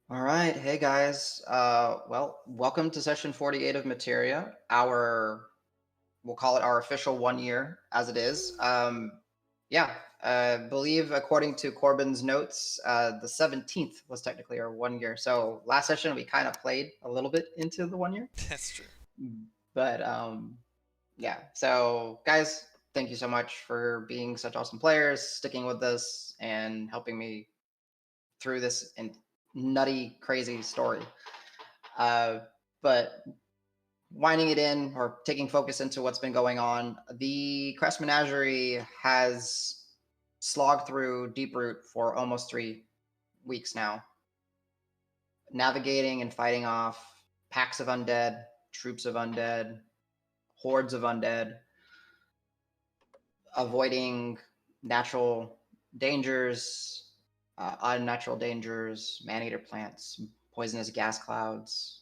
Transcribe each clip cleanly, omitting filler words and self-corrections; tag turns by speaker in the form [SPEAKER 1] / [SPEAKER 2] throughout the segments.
[SPEAKER 1] All right, hey guys. Welcome to session 48 of Materia. We'll call it our official 1 year as it is. Yeah, believe according to Corbin's notes, the 17th was technically our 1 year. So last session we kind of played a little bit into the 1 year,
[SPEAKER 2] That's true.
[SPEAKER 1] but yeah. So guys, thank you so much for being such awesome players, sticking with us, and helping me through this nutty, crazy story. Uh, but winding it in or taking focus into what's been going on, the Crass Menagerie has slogged through Deeproot for almost 3 weeks now, navigating and fighting off packs of undead, troops of undead, hordes of undead, avoiding natural dangers, unnatural dangers, man-eater plants, poisonous gas clouds,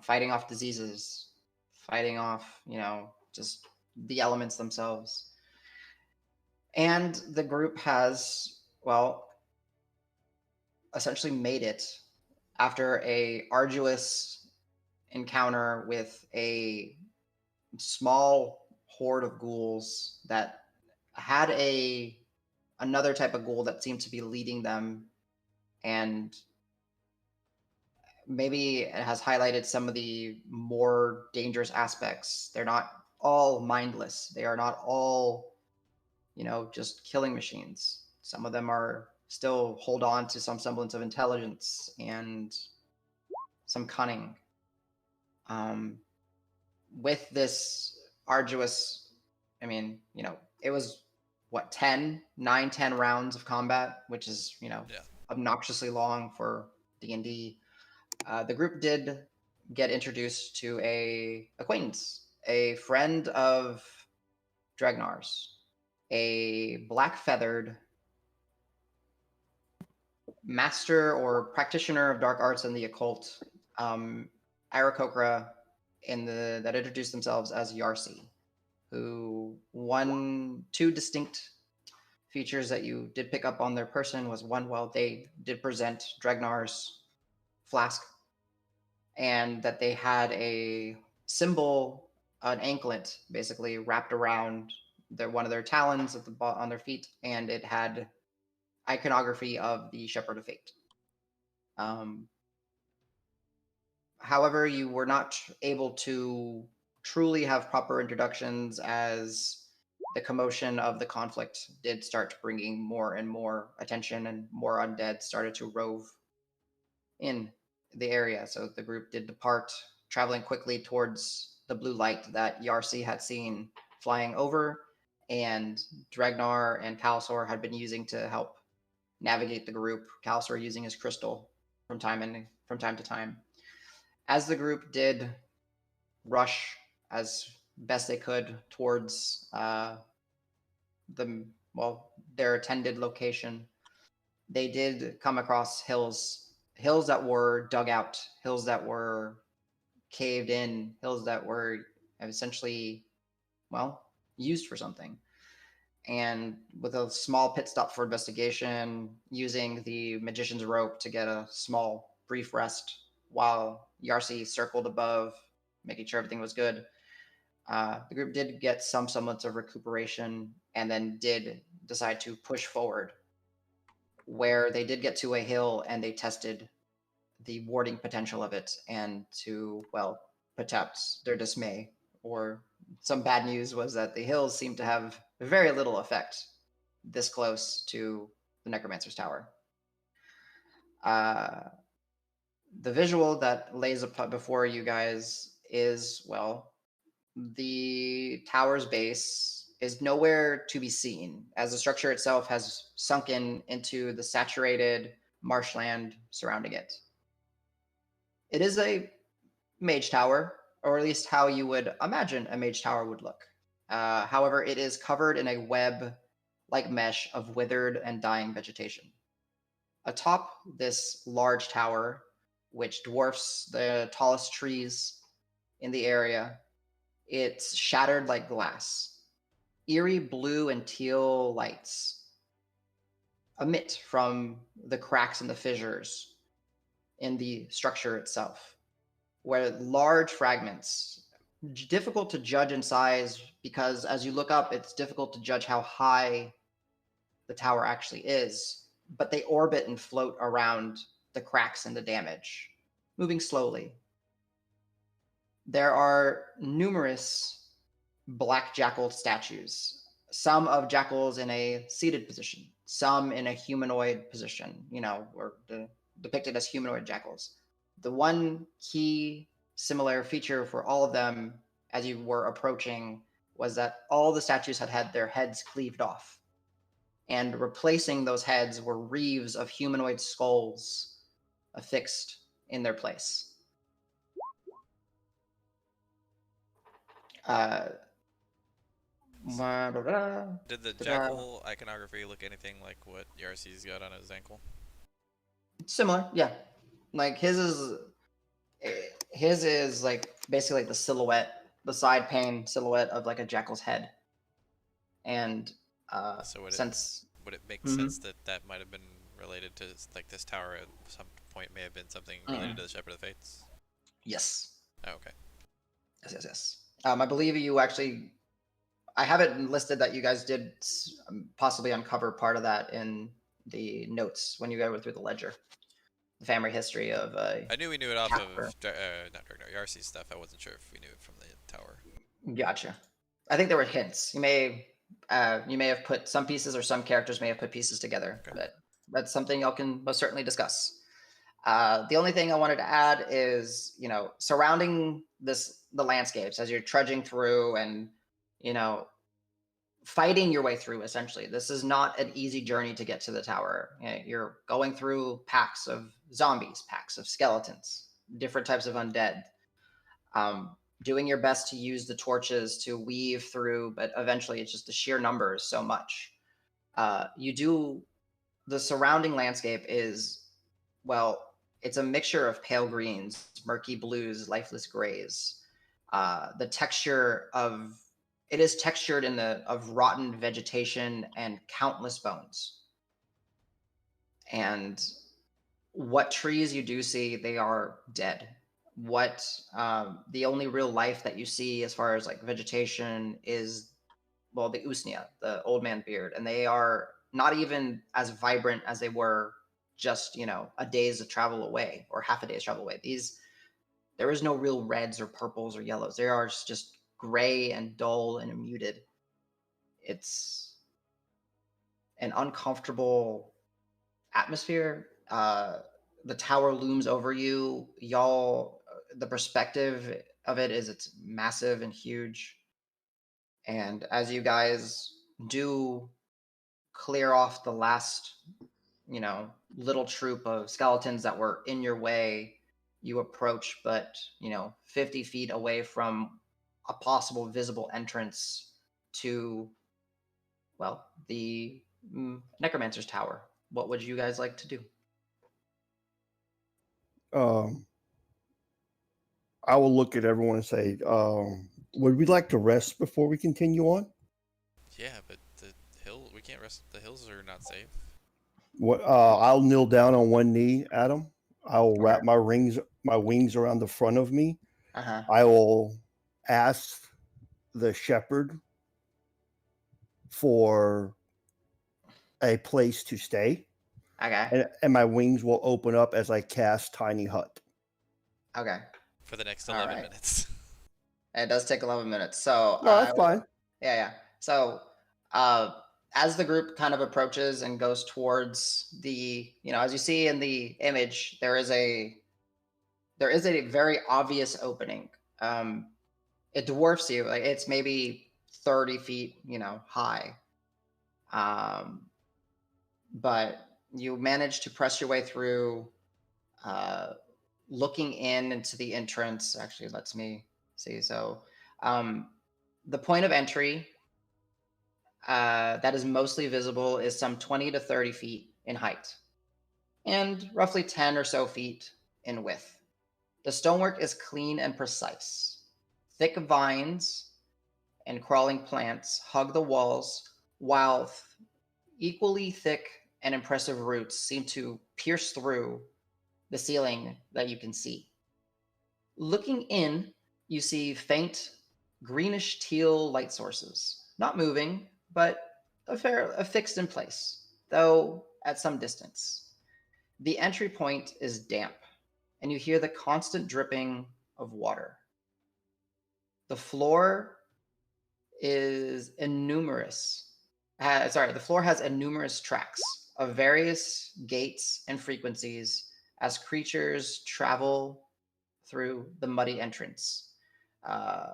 [SPEAKER 1] fighting off diseases, fighting off, just the elements themselves. And the group has, well, essentially made it after a arduous encounter with a small horde of ghouls that had a another type of ghoul that seemed to be leading them, and maybe it has highlighted some of the more dangerous aspects. They're not all mindless. They are not all, just killing machines. Some of them are still hold on to some semblance of intelligence and some cunning. Um, with this arduous, I mean, it was what, 10 rounds of combat, which is,
[SPEAKER 2] Yeah.
[SPEAKER 1] obnoxiously long for D&D. The group did get introduced to a acquaintance, a friend of Dragnar's, a black feathered master or practitioner of dark arts and the occult, um, Aarakocra, that introduced themselves as Yarsi, who two distinct features that you did pick up on their person was one, well, they did present Dragnar's flask, and that they had a symbol, an anklet, basically wrapped around one of their talons on their feet, and it had iconography of the Shepherd of Fate. Um, However, you were not able to truly have proper introductions as the commotion of the conflict did start bringing more and more attention, and more undead started to rove in the area. So the group did depart, traveling quickly towards the blue light that Yarsi had seen flying over, and Dragnar and Kalsor had been using to help navigate the group. Kalsor using his crystal from time to time. As the group did rush as best they could towards the their attended location, they did come across hills that were dug out, hills that were caved in, hills that were essentially, well, used for something. And with a small pit stop for investigation, using the magician's rope to get a small brief rest while Yarsi circled above, making sure everything was good, the group did get some semblance of recuperation, and then did decide to push forward, where they did get to a hill and they tested the warding potential of it, and to, well, perhaps their dismay, or some bad news, was that the hills seemed to have very little effect this close to the Necromancer's Tower. Uh, the visual that lays up before you guys is, well, the tower's base is nowhere to be seen, as the structure itself has sunken into the saturated marshland surrounding it. It is a mage tower, or at least how you would imagine a mage tower would look. However, it is covered in a web like mesh of withered and dying vegetation. Atop this large tower, which dwarfs the tallest trees in the area, it's shattered like glass. Eerie blue and teal lights emit from the cracks and the fissures, in the structure itself, where large fragments, difficult to judge in size because as you look up, it's difficult to judge how high the tower actually is, but they orbit and float around the cracks and the damage, moving slowly. There are numerous black jackal statues, some of jackals in a seated position, some in a humanoid position, or depicted as humanoid jackals. The one key similar feature for all of them as you were approaching was that all the statues had their heads cleaved off. And replacing those heads were reeves of humanoid skulls affixed in their place. Uh,
[SPEAKER 2] Did the jackal iconography look anything like what Yarcy's got on his ankle?
[SPEAKER 1] Similar, yeah. Like his is like basically like the silhouette, the side pane silhouette of like a jackal's head. And
[SPEAKER 2] So
[SPEAKER 1] since
[SPEAKER 2] would it make
[SPEAKER 1] mhm,
[SPEAKER 2] sense that that might have been related to like this tower at some point may have been something related
[SPEAKER 1] mm,
[SPEAKER 2] to the Shepherd of the Fates?
[SPEAKER 1] yes,
[SPEAKER 2] Oh, okay.
[SPEAKER 1] yes. I believe you actually. I have it listed that you guys did possibly uncover part of that in the notes when you guys went through the ledger, the family history of
[SPEAKER 2] I knew we knew it off of
[SPEAKER 1] Casper.
[SPEAKER 2] not Dragnar Yarcy's stuff. I wasn't sure if we knew it from the tower.
[SPEAKER 1] Gotcha. I think there were hints. You may have put some pieces, or some characters may have put pieces together,
[SPEAKER 2] Okay.
[SPEAKER 1] but that's something y'all can most certainly discuss. The only thing I wanted to add is, surrounding the landscapes as you're trudging through and, you know, fighting your way through. Essentially, this is not an easy journey to get to the tower. You're going through packs of zombies, packs of skeletons, different types of undead. Um, Doing your best to use the torches to weave through, but eventually it's just the sheer numbers so much. You do The surrounding landscape is, well, it's a mixture of pale greens, murky blues, lifeless grays. The texture of it is textured in the of rotten vegetation and countless bones. And what trees you do see, they are dead. What The only real life that you see as far as like vegetation is, well, the usnia, the old man beard, and they are not even as vibrant as they were just a day's travel away or half a day's travel away. There is no real reds or purples or yellows. They are just gray and dull and muted. It's an uncomfortable atmosphere. The tower looms over you. The perspective of it is it's massive and huge. And as you guys do clear off the last, little troop of skeletons that were in your way, you approach, but 50 feet away from a possible visible entrance to, well, the necromancer's tower. What would you guys like to do?
[SPEAKER 3] Um, I will look at everyone and say, would we like to rest before we continue on?
[SPEAKER 2] Yeah, but the hill we can't rest. The hills are not safe.
[SPEAKER 3] What? I'll kneel down on one knee, Adam. I will
[SPEAKER 1] Okay.
[SPEAKER 3] wrap my wings around the front of me.
[SPEAKER 1] Uh-huh.
[SPEAKER 3] I will ask the shepherd for a place to stay,
[SPEAKER 1] Okay.
[SPEAKER 3] and my wings will open up as I cast Tiny Hut.
[SPEAKER 1] Okay.
[SPEAKER 2] For the next
[SPEAKER 1] All
[SPEAKER 2] 11
[SPEAKER 1] right.
[SPEAKER 2] minutes.
[SPEAKER 1] It does take 11 minutes. So
[SPEAKER 3] No, that's fine.
[SPEAKER 1] yeah, yeah. So uh as the group kind of approaches and goes towards as you see in the image, there is a very obvious opening. Um it dwarfs you. Like it's maybe 30 feet, high. Um but you manage to press your way through, uh looking into the entrance. Actually, lets me see. So um the point of entry that is mostly visible is some 20 to 30 feet in height and roughly 10 or so feet in width. The stonework is clean and precise. Thick vines and crawling plants hug the walls, while equally thick and impressive roots seem to pierce through the ceiling that you can see. Looking in, you see faint greenish teal light sources, not moving, but affixed in place, though at some distance. The entry point is damp, and you hear the constant dripping of water. The floor is innumerous. The floor has innumerous tracks of various gates and frequencies as creatures travel through the muddy entrance. Uh,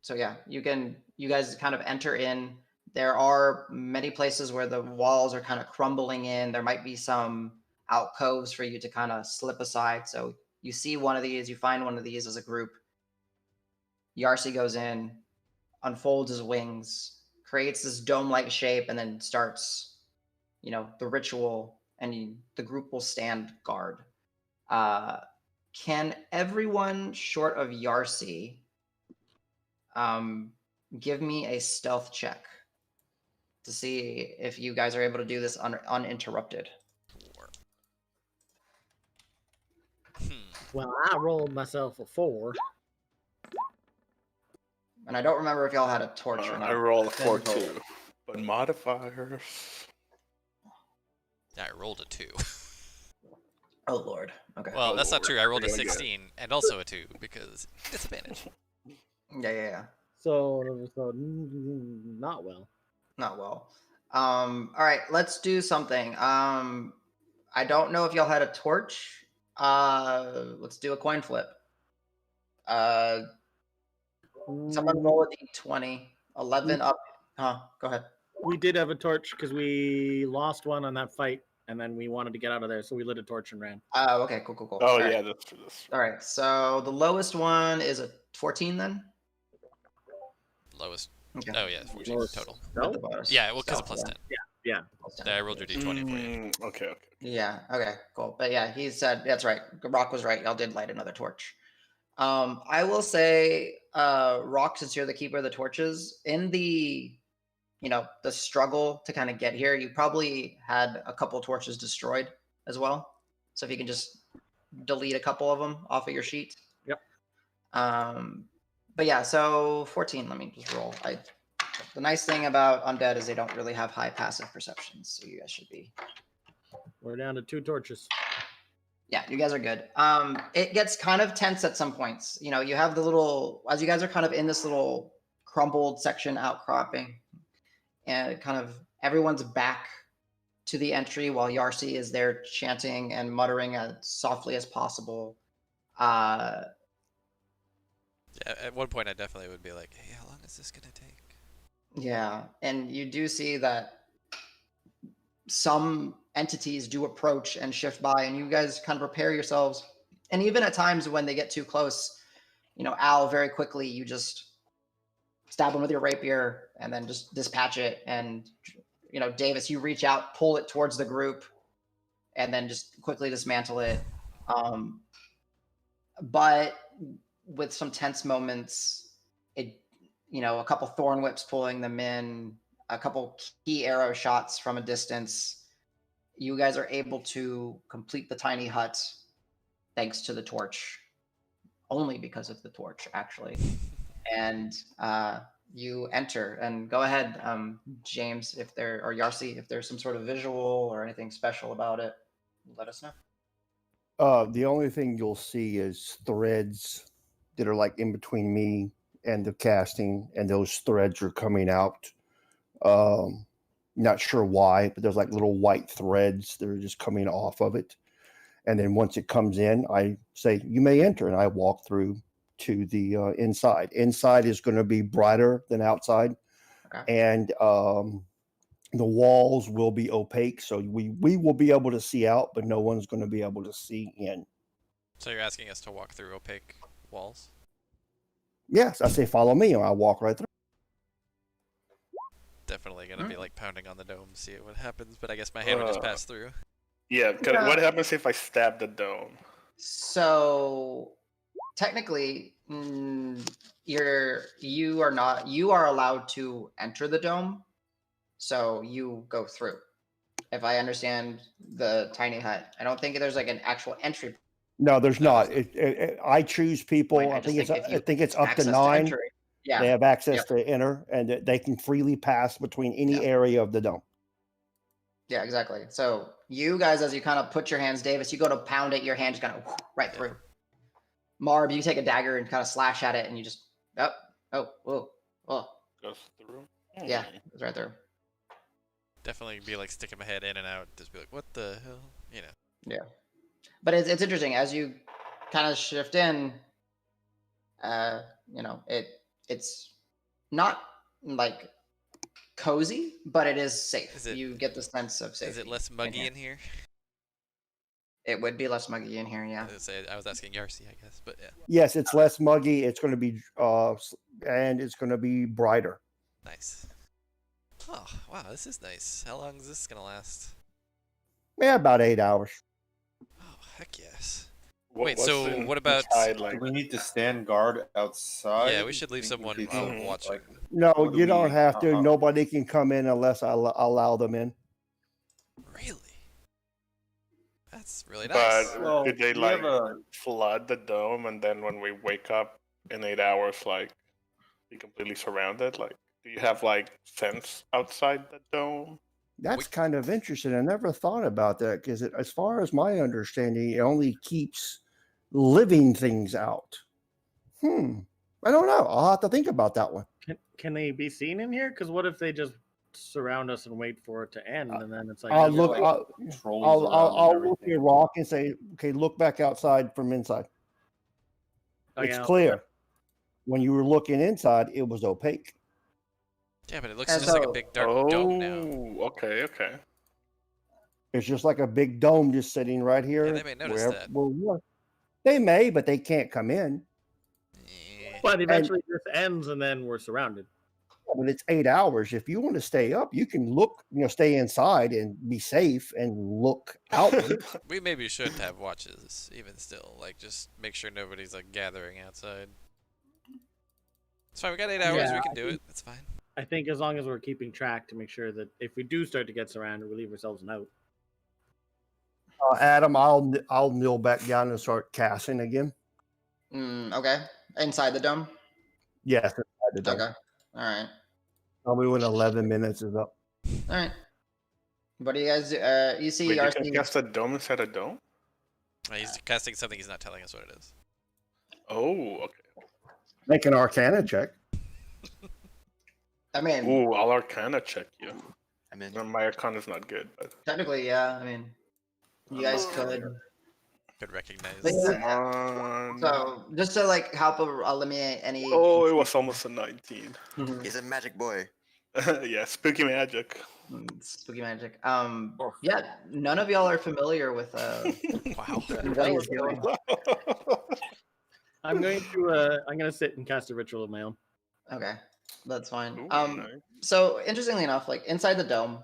[SPEAKER 1] so yeah, you guys kind of enter in. There are many places where the walls are kind of crumbling in. There might be some alcoves for you to kind of slip aside. So you see one of these, you find one of these as a group. Yarsi goes in, unfolds his wings, creates this dome-like shape, and then starts, the ritual, and the group will stand guard. Can everyone short of Yarsi give me a stealth check to see if you guys are able to do this uninterrupted?
[SPEAKER 4] Well, I rolled myself a 4.
[SPEAKER 1] And I don't remember if y'all had a torch or not.
[SPEAKER 5] I rolled a 4 too, but modifiers.
[SPEAKER 2] Yeah, I rolled a 2.
[SPEAKER 1] Oh lord. Okay.
[SPEAKER 2] Well,
[SPEAKER 5] Oh,
[SPEAKER 2] that's not
[SPEAKER 5] Lord.
[SPEAKER 2] true. I rolled a
[SPEAKER 5] We're gonna
[SPEAKER 2] 16 and also a 2 because disadvantage.
[SPEAKER 1] Yeah.
[SPEAKER 4] So not well.
[SPEAKER 1] Not well. All right, let's do something. I don't know if y'all had a torch. Let's do a coin flip. Someone roll a d20. 11 up. Go ahead.
[SPEAKER 4] We did have a torch because we lost one on that fight, and then we wanted to get out of there, so we lit a torch and ran.
[SPEAKER 1] Okay, cool.
[SPEAKER 5] Oh
[SPEAKER 1] All
[SPEAKER 5] yeah,
[SPEAKER 1] right.
[SPEAKER 5] that's true.
[SPEAKER 1] All right, so the lowest one is a 14 then?
[SPEAKER 2] Lowest.
[SPEAKER 1] Okay.
[SPEAKER 2] Oh yeah, 14
[SPEAKER 4] Lowest.
[SPEAKER 2] total.
[SPEAKER 1] With the bonus.
[SPEAKER 2] Yeah, well, because of
[SPEAKER 1] So,
[SPEAKER 2] plus 10.
[SPEAKER 4] Yeah.
[SPEAKER 1] plus 10.
[SPEAKER 2] Yeah, I rolled your d20 for you.
[SPEAKER 5] Okay.
[SPEAKER 1] Yeah, okay, cool. But yeah, he said, that's right. Rock was right. Y'all did light another torch. I will say, Rock, since you're the keeper of the torches, in the struggle to kind of get here, you probably had a couple torches destroyed as well. So if you can just delete a couple of them off of your sheet.
[SPEAKER 4] Yep.
[SPEAKER 1] But yeah, so 14, let me just roll. The nice thing about undead is they don't really have high passive perceptions, so you guys should be.
[SPEAKER 4] We're down to 2 torches.
[SPEAKER 1] Yeah, you guys are good. It gets kind of tense at some points. You have the little, as you guys are kind of in this little crumbled section outcropping, and kind of everyone's back to the entry while Yarsi is there chanting and muttering as softly as possible.
[SPEAKER 2] Yeah, at one point I definitely would be like, hey, how long is this going to take?
[SPEAKER 1] Yeah, and you do see that some entities do approach and shift by, and you guys kind of prepare yourselves. And even at times when they get too close, Al, very quickly, you just stab them with your rapier and then just dispatch it. And, Davis, you reach out, pull it towards the group, and then just quickly dismantle it. But with some tense moments, a couple thorn whips pulling them in, a couple key arrow shots from a distance, you guys are able to complete the tiny hut thanks to the torch. Only because of the torch, actually. And you enter. And go ahead, James, or Yarsi, if there's some sort of visual or anything special about it, let us know.
[SPEAKER 3] The only thing you'll see is threads that are like in between me and the casting, and those threads are coming out. Not sure why, but there's like little white threads that are just coming off of it. And then once it comes in, I say, you may enter, and I walk through to the inside. Inside is going to be brighter than outside.
[SPEAKER 1] Okay.
[SPEAKER 3] And the walls will be opaque, so we will be able to see out, but no one's going to be able to see in.
[SPEAKER 2] So you're asking us to walk through opaque walls?
[SPEAKER 3] Yes, I say follow me, and I walk right through.
[SPEAKER 2] Definitely gonna be like pounding on the dome, see what happens, but I guess my hand would just pass through.
[SPEAKER 5] Yeah, because what happens if I stab the dome?
[SPEAKER 1] So technically, you are allowed to enter the dome, so you go through. if I understand the tiny hut. I don't think there's like an actual entry
[SPEAKER 3] No, there's
[SPEAKER 2] No,
[SPEAKER 3] not.
[SPEAKER 2] there's
[SPEAKER 3] I choose people.
[SPEAKER 1] point. I
[SPEAKER 3] I
[SPEAKER 1] just
[SPEAKER 3] think it's
[SPEAKER 1] think if
[SPEAKER 3] I
[SPEAKER 1] you
[SPEAKER 3] think it's up to
[SPEAKER 1] access to
[SPEAKER 3] 9.
[SPEAKER 1] enter it.
[SPEAKER 3] They
[SPEAKER 1] Yeah.
[SPEAKER 3] have access
[SPEAKER 1] Yep.
[SPEAKER 3] to enter, and that they can freely pass between any
[SPEAKER 1] Yeah.
[SPEAKER 3] area of the dome.
[SPEAKER 1] Yeah, exactly. So you guys, as you kind of put your hands, Davis, you go to pound it, your hand just kind of right
[SPEAKER 2] Yeah.
[SPEAKER 1] through. Marb, you take a dagger and kind of slash at it, and you just whoa.
[SPEAKER 5] Goes through.
[SPEAKER 1] Yeah, it's right there.
[SPEAKER 2] Definitely be like sticking my head in and out. Just be like, what the hell? You know.
[SPEAKER 1] Yeah, but it's interesting as you kind of shift in. It's not like cozy, but it is safe.
[SPEAKER 2] Is it-
[SPEAKER 1] You get the sense of safety.
[SPEAKER 2] Is it less muggy
[SPEAKER 1] here.
[SPEAKER 2] in here?
[SPEAKER 1] It would be less muggy in here, yeah.
[SPEAKER 2] I was asking Yarcy, I guess, but yeah.
[SPEAKER 3] Yes, it's less muggy. It's going to be and it's going to be brighter.
[SPEAKER 2] Nice. Oh, wow, this is nice. How long is this gonna last?
[SPEAKER 3] Yeah, about 8 hours.
[SPEAKER 2] Oh, heck yes.
[SPEAKER 5] Wait,
[SPEAKER 2] so what about-
[SPEAKER 5] inside,
[SPEAKER 6] Do
[SPEAKER 5] like?
[SPEAKER 6] we need to stand guard outside?
[SPEAKER 2] Yeah, we should leave someone
[SPEAKER 5] Mhm.
[SPEAKER 2] watching.
[SPEAKER 3] No,
[SPEAKER 6] What do
[SPEAKER 3] you don't
[SPEAKER 6] we-
[SPEAKER 3] have to.
[SPEAKER 6] uh-huh.
[SPEAKER 3] Nobody can come in unless I allow them in.
[SPEAKER 2] Really? That's really nice.
[SPEAKER 5] But
[SPEAKER 6] Well,
[SPEAKER 5] did they
[SPEAKER 6] we
[SPEAKER 5] like
[SPEAKER 6] have a-
[SPEAKER 5] flood the dome, and then when we wake up in 8 hours, like be completely surrounded? Like, do you have like fence outside the dome?
[SPEAKER 3] That's kind of interesting. I never thought about that because, as far as my understanding, it only keeps living things out. I don't know. I'll have to think about that one.
[SPEAKER 4] Can they be seen in here? Because what if they just surround us and wait for it to end, and then it's like
[SPEAKER 3] I'll
[SPEAKER 4] okay,
[SPEAKER 3] look.
[SPEAKER 4] like,
[SPEAKER 3] I'll
[SPEAKER 6] Trolls around and
[SPEAKER 3] look
[SPEAKER 6] everything.
[SPEAKER 3] at rock and say, okay, look back outside from inside.
[SPEAKER 4] okay,
[SPEAKER 3] It's
[SPEAKER 4] I'll-
[SPEAKER 3] clear. When you were looking inside, it was opaque.
[SPEAKER 2] Yeah, but it looks
[SPEAKER 1] And
[SPEAKER 2] just like a
[SPEAKER 1] so-
[SPEAKER 2] big dark dome now.
[SPEAKER 5] Okay.
[SPEAKER 3] It's just like a big dome just sitting right here.
[SPEAKER 2] Yeah, they may notice
[SPEAKER 3] wherever
[SPEAKER 2] that.
[SPEAKER 3] we are. They may, but they can't come in.
[SPEAKER 2] Yeah.
[SPEAKER 4] But eventually this ends, and then we're surrounded.
[SPEAKER 3] But it's 8 hours. If you want to stay up, you can look, stay inside and be safe and look outward.
[SPEAKER 2] We maybe should have watches, even still. Like, just make sure nobody's like gathering outside. It's fine. We got 8 hours.
[SPEAKER 4] Yeah,
[SPEAKER 2] We can do it. That's fine.
[SPEAKER 4] I think as long as we're keeping track to make sure that if we do start to get surrounded, we leave ourselves a note.
[SPEAKER 3] Adam, I'll kneel back down and start casting again.
[SPEAKER 1] Okay. Inside the dome?
[SPEAKER 3] Yes, inside the dome.
[SPEAKER 1] Okay. All right.
[SPEAKER 3] Tell me when 11 minutes is up.
[SPEAKER 1] All right. What do you guys do? You see
[SPEAKER 5] Wait, you
[SPEAKER 1] RC.
[SPEAKER 5] can cast a dome inside a dome?
[SPEAKER 2] He's casting something he's not telling us what it is.
[SPEAKER 5] Oh, okay.
[SPEAKER 3] Make an Arcana check.
[SPEAKER 1] I mean,
[SPEAKER 5] Ooh, I'll Arcana check you.
[SPEAKER 7] I mean,
[SPEAKER 5] No, my Arcana is not good, but
[SPEAKER 1] technically, yeah. I mean, you guys could.
[SPEAKER 2] Could recognize.
[SPEAKER 1] But yeah.
[SPEAKER 5] come on.
[SPEAKER 1] So just to like help eliminate any.
[SPEAKER 5] Oh, it was almost a 19.
[SPEAKER 7] he's a magic boy.
[SPEAKER 5] Yeah, spooky magic.
[SPEAKER 1] Spooky magic. Yeah, none of y'all are familiar with
[SPEAKER 2] Wow.
[SPEAKER 1] what he's doing.
[SPEAKER 4] I'm going to sit and cast a ritual of my own.
[SPEAKER 1] Okay, that's fine.
[SPEAKER 5] Ooh, nice.
[SPEAKER 1] So interestingly enough, like inside the dome,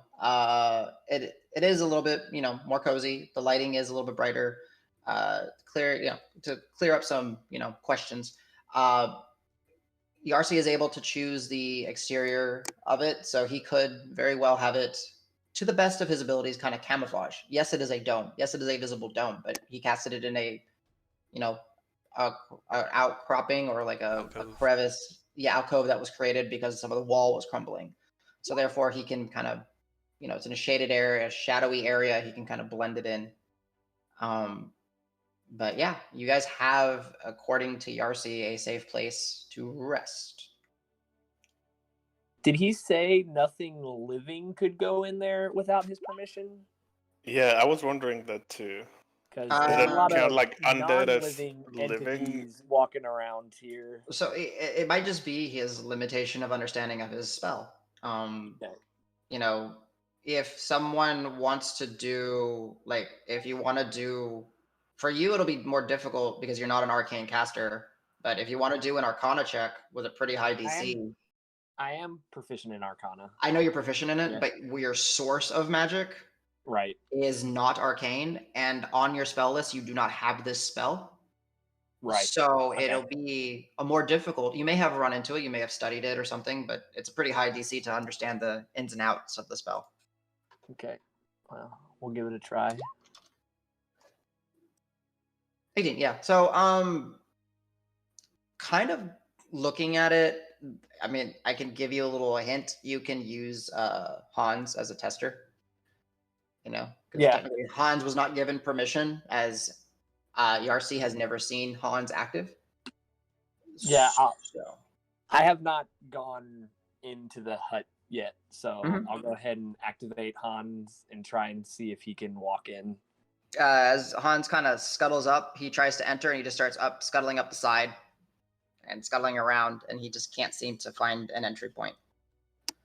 [SPEAKER 1] it is a little bit more cozy. The lighting is a little bit brighter. To clear up some questions. Yarcy is able to choose the exterior of it, so he could very well have it, to the best of his abilities, kind of camouflage. Yes, it is a dome. Yes, it is a visible dome, but he casted it in a outcropping or like a
[SPEAKER 2] Alcove.
[SPEAKER 1] crevice, alcove that was created because some of the wall was crumbling. So therefore, he can kind of, it's in a shaded area, a shadowy area. He can kind of blend it in. But yeah, you guys have, according to Yarcy, a safe place to rest.
[SPEAKER 8] Did he say nothing living could go in there without his permission?
[SPEAKER 5] Yeah, I was wondering that too.
[SPEAKER 8] Because
[SPEAKER 1] Is
[SPEAKER 8] there's
[SPEAKER 1] it
[SPEAKER 8] a lot
[SPEAKER 5] kinda
[SPEAKER 8] of
[SPEAKER 5] like undead as
[SPEAKER 8] non-living
[SPEAKER 5] living?
[SPEAKER 8] entities walking around here.
[SPEAKER 1] So it might just be his limitation of understanding of his spell.
[SPEAKER 8] Okay.
[SPEAKER 1] If someone wants to do, like, if you want to do, for you, it'll be more difficult because you're not an arcane caster. But if you want to do an Arcana check with a pretty high DC,
[SPEAKER 8] I am proficient in Arcana.
[SPEAKER 1] I know you're proficient in it,
[SPEAKER 8] Yeah.
[SPEAKER 1] but your source of magic
[SPEAKER 8] Right.
[SPEAKER 1] is not arcane, and on your spell list, you do not have this spell.
[SPEAKER 8] Right.
[SPEAKER 1] So
[SPEAKER 8] Okay.
[SPEAKER 1] it'll be a more difficult. You may have run into it, you may have studied it or something, but it's a pretty high DC to understand the ins and outs of the spell.
[SPEAKER 8] Okay. Well, we'll give it a try.
[SPEAKER 1] 18, yeah. So, kind of looking at it, I mean, I can give you a little hint. You can use Hans as a tester. You know, because
[SPEAKER 8] Yeah.
[SPEAKER 1] technically Hans was not given permission, as Yarsi has never seen Hans active.
[SPEAKER 8] Yeah,
[SPEAKER 1] So,
[SPEAKER 8] I have not gone into the hut yet, so
[SPEAKER 1] Mhm.
[SPEAKER 8] I'll go ahead and activate Hans and try and see if he can walk in.
[SPEAKER 1] as Hans kind of scuttles up, he tries to enter and he just starts scuttling up the side and scuttling around, and he just can't seem to find an entry point.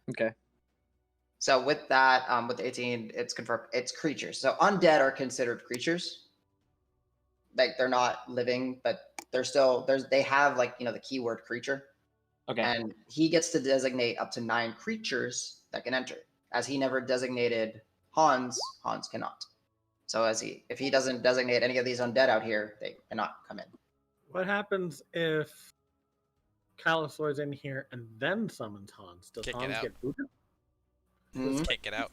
[SPEAKER 8] Okay.
[SPEAKER 1] So with that, with 18, it's confirmed it's creatures. So undead are considered creatures. Like they're not living, but they have like the keyword creature.
[SPEAKER 8] Okay.
[SPEAKER 1] And he gets to designate up to 9 creatures that can enter. As he never designated Hans cannot. So if he doesn't designate any of these undead out here, they cannot come in.
[SPEAKER 4] What happens if Calisaur's in here and then summons Hans? Does
[SPEAKER 2] Can't get
[SPEAKER 4] Hans
[SPEAKER 2] out.
[SPEAKER 4] get booted?
[SPEAKER 1] Mhm.
[SPEAKER 2] Can't get out.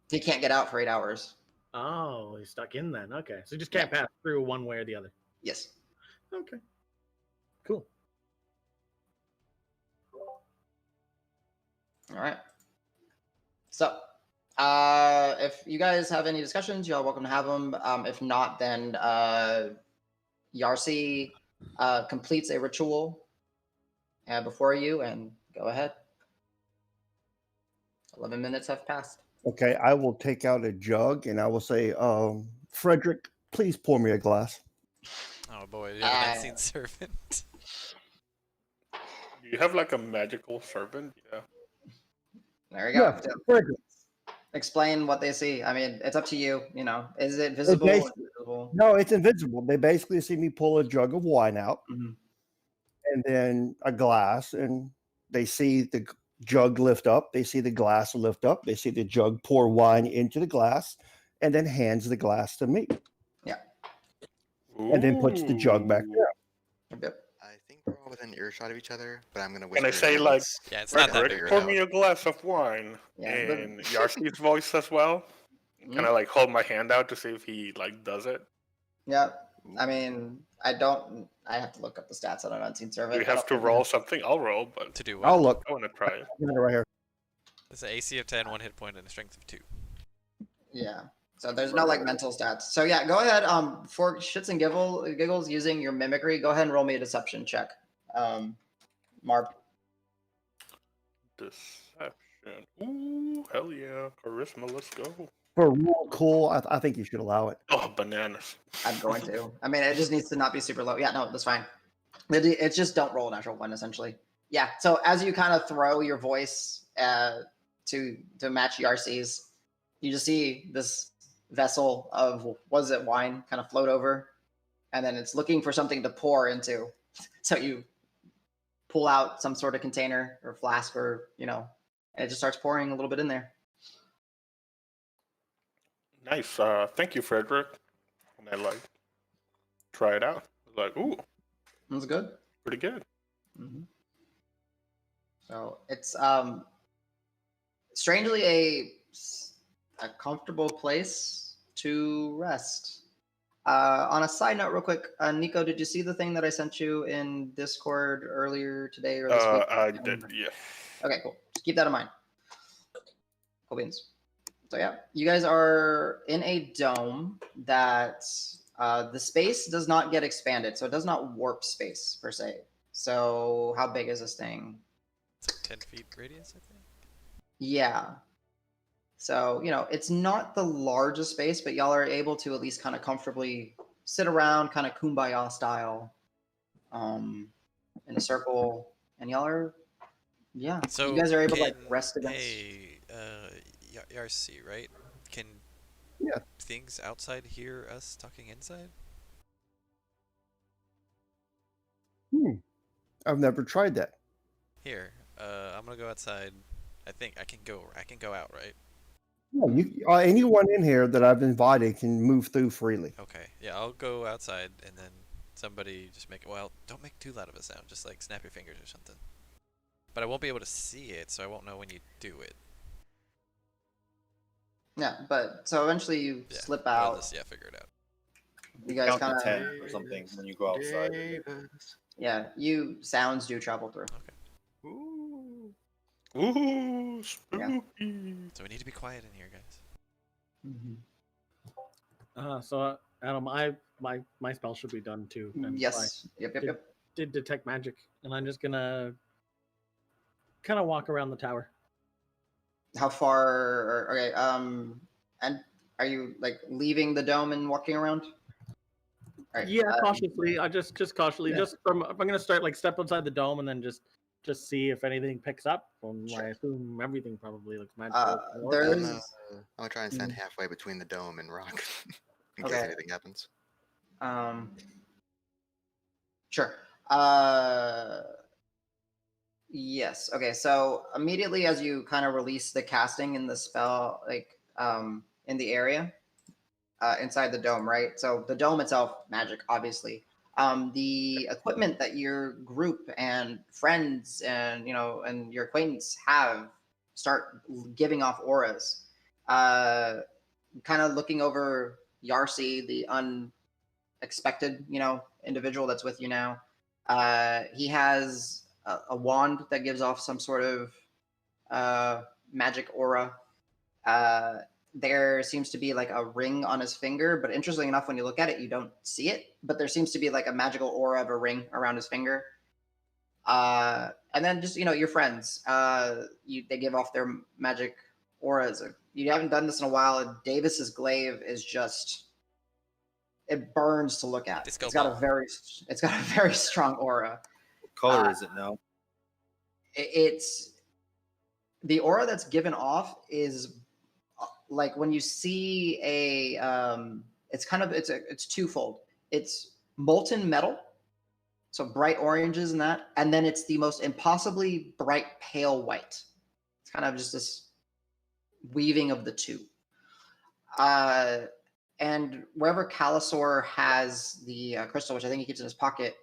[SPEAKER 1] He can't get out for 8 hours.
[SPEAKER 4] Oh, he's stuck in then. Okay. So he just can't pass through one way or the other.
[SPEAKER 1] Yes.
[SPEAKER 4] Okay. Cool.
[SPEAKER 1] All right. So, if you guys have any discussions, you're welcome to have them. If not, then Yarsi completes a ritual before you, and go ahead. 11 minutes have passed.
[SPEAKER 3] Okay, I will take out a jug and I will say, Frederick, please pour me a glass.
[SPEAKER 2] Oh boy, you have an unseen servant.
[SPEAKER 5] Do you have like a magical servant? Yeah.
[SPEAKER 1] There you go.
[SPEAKER 3] Yeah, Frederick.
[SPEAKER 1] Explain what they see. I mean, it's up to you. Is it visible? Invisible?
[SPEAKER 3] No, it's invisible. They basically see me pull a jug of wine out
[SPEAKER 1] Mhm.
[SPEAKER 3] and then a glass, and they see the jug lift up. They see the glass lift up. They see the jug pour wine into the glass and then hands the glass to me.
[SPEAKER 1] Yeah.
[SPEAKER 3] And then puts the jug back down.
[SPEAKER 1] Yep.
[SPEAKER 7] I think we're all within earshot of each other, but I'm gonna whisper.
[SPEAKER 5] Can I say like,
[SPEAKER 2] Yeah, it's not that
[SPEAKER 5] Frederick,
[SPEAKER 2] big.
[SPEAKER 7] figure it
[SPEAKER 5] pour
[SPEAKER 7] out.
[SPEAKER 5] me a glass of wine
[SPEAKER 1] Yeah,
[SPEAKER 5] in Yarsi's voice as well? Can I like hold my hand out to see if he like does it?
[SPEAKER 1] Yeah. I mean, I have to look up the stats on an unseen
[SPEAKER 5] Do
[SPEAKER 1] servant.
[SPEAKER 5] we have to roll something? I'll roll, but
[SPEAKER 2] To do what?
[SPEAKER 3] I'll look.
[SPEAKER 5] I want to try it.
[SPEAKER 3] I got it right here.
[SPEAKER 2] It's an AC of 10, 1 hit point, and a strength of 2.
[SPEAKER 1] Yeah. So there's no like mental stats. So yeah, go ahead. For shits and giggles, using your mimicry, go ahead and roll me a deception check. Marv.
[SPEAKER 5] Deception. Ooh, hell yeah. Charisma, let's go.
[SPEAKER 3] For real cool, I think you should allow it.
[SPEAKER 5] Oh, bananas.
[SPEAKER 1] I'm going to. I mean, it just needs to not be super low. Yeah, no, that's fine. It's just don't roll a natural one, essentially. Yeah. So as you kind of throw your voice to match Yarsi's, you just see this vessel of wine kind of float over, and then it's looking for something to pour into. So you pull out some sort of container or flask, or and it just starts pouring a little bit in there.
[SPEAKER 5] Nice. Thank you, Frederick. And I like try it out. Like, ooh,
[SPEAKER 1] That's good.
[SPEAKER 5] pretty good.
[SPEAKER 1] Mm-hmm. So it's strangely a comfortable place to rest. On a side note, real quick, Nico, did you see the thing that I sent you in Discord earlier today or this week?
[SPEAKER 5] I did, yeah.
[SPEAKER 1] Okay, cool. Just keep that in mind. Cool beans. So yeah, you guys are in a dome that the space does not get expanded, so it does not warp space per se. So how big is this thing?
[SPEAKER 2] It's like 10 feet radius, I think.
[SPEAKER 1] Yeah. So, it's not the largest space, but y'all are able to at least kind of comfortably sit around, kind of kumbaya style, in a circle. And y'all are, yeah.
[SPEAKER 2] So
[SPEAKER 1] you guys are able to rest against.
[SPEAKER 2] Hey, Yarsi, right? Can things outside hear us talking inside?
[SPEAKER 3] I've never tried that.
[SPEAKER 2] Here, I'm gonna go outside. I think I can go out, right?
[SPEAKER 3] Yeah, anyone in here that I've invited can move through freely.
[SPEAKER 2] Okay. Yeah, I'll go outside and then somebody just don't make too loud of a sound. Just like snap your fingers or something. But I won't be able to see it, so I won't know when you do it.
[SPEAKER 1] Yeah, but so eventually you
[SPEAKER 2] Yeah.
[SPEAKER 1] slip
[SPEAKER 2] More or
[SPEAKER 1] out.
[SPEAKER 2] less, yeah, figure it out.
[SPEAKER 1] You guys
[SPEAKER 6] Count to
[SPEAKER 1] kind
[SPEAKER 6] 10
[SPEAKER 1] of
[SPEAKER 6] or something when you go outside.
[SPEAKER 7] Davis.
[SPEAKER 1] yeah. You sounds do travel through.
[SPEAKER 7] Ooh.
[SPEAKER 5] Ooh,
[SPEAKER 1] Yeah.
[SPEAKER 5] spooky.
[SPEAKER 2] So we need to be quiet in here, guys.
[SPEAKER 4] So Adam, my spell should be done too. And so I
[SPEAKER 1] Yes. Yep.
[SPEAKER 4] did, did detect magic, and I'm just gonna kind of walk around the tower.
[SPEAKER 1] How far? Okay. And are you like leaving the dome and walking around? All right.
[SPEAKER 4] Yeah, cautiously. I just cautiously,
[SPEAKER 1] Yeah.
[SPEAKER 4] just from if I'm gonna start like step outside the dome and then just see if anything picks up.
[SPEAKER 1] Sure.
[SPEAKER 4] I assume everything probably looks magical.
[SPEAKER 1] There's
[SPEAKER 7] I'm gonna try and stand halfway between the dome and rock in case
[SPEAKER 1] Okay.
[SPEAKER 7] anything happens.
[SPEAKER 1] Sure. Yes. Okay. So immediately as you kind of release the casting in the spell, like in the area inside the dome, right? So the dome itself, magic, obviously. The equipment that your group and friends and and your acquaintance have start giving off auras. Kind of looking over Yarsi, the unexpected, individual that's with you now. He has a wand that gives off some sort of magic aura. Uh, there seems to be like a ring on his finger, but interestingly enough, when you look at it, you don't see it. But there seems to be like a magical aura of a ring around his finger. And then just your friends, they give off their magic auras. You haven't done this in a while. Davis's glaive is just it burns to look at.
[SPEAKER 2] Disco
[SPEAKER 1] It's got
[SPEAKER 2] ball.
[SPEAKER 1] a very strong aura.
[SPEAKER 6] What color is it now?
[SPEAKER 1] It's the aura that's given off is like when you see it's twofold. It's molten metal, so bright oranges and that, and then it's the most impossibly bright pale white. It's kind of just this weaving of the two. And wherever Calisor has the crystal, which I think he keeps in his pocket,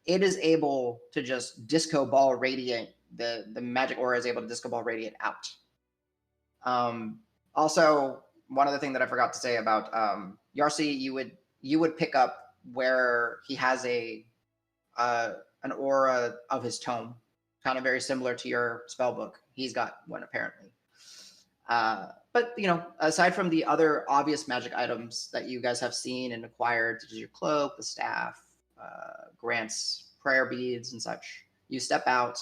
[SPEAKER 1] it is able to just disco ball radiate. The magic aura is able to disco ball radiate out. Also, one other thing that I forgot to say about Yarsi, you would pick up where he has an aura of his tome, kind of very similar to your spell book. He's got one apparently. But aside from the other obvious magic items that you guys have seen and acquired, such as your cloak, the staff, grants, prayer beads, and such, you step out.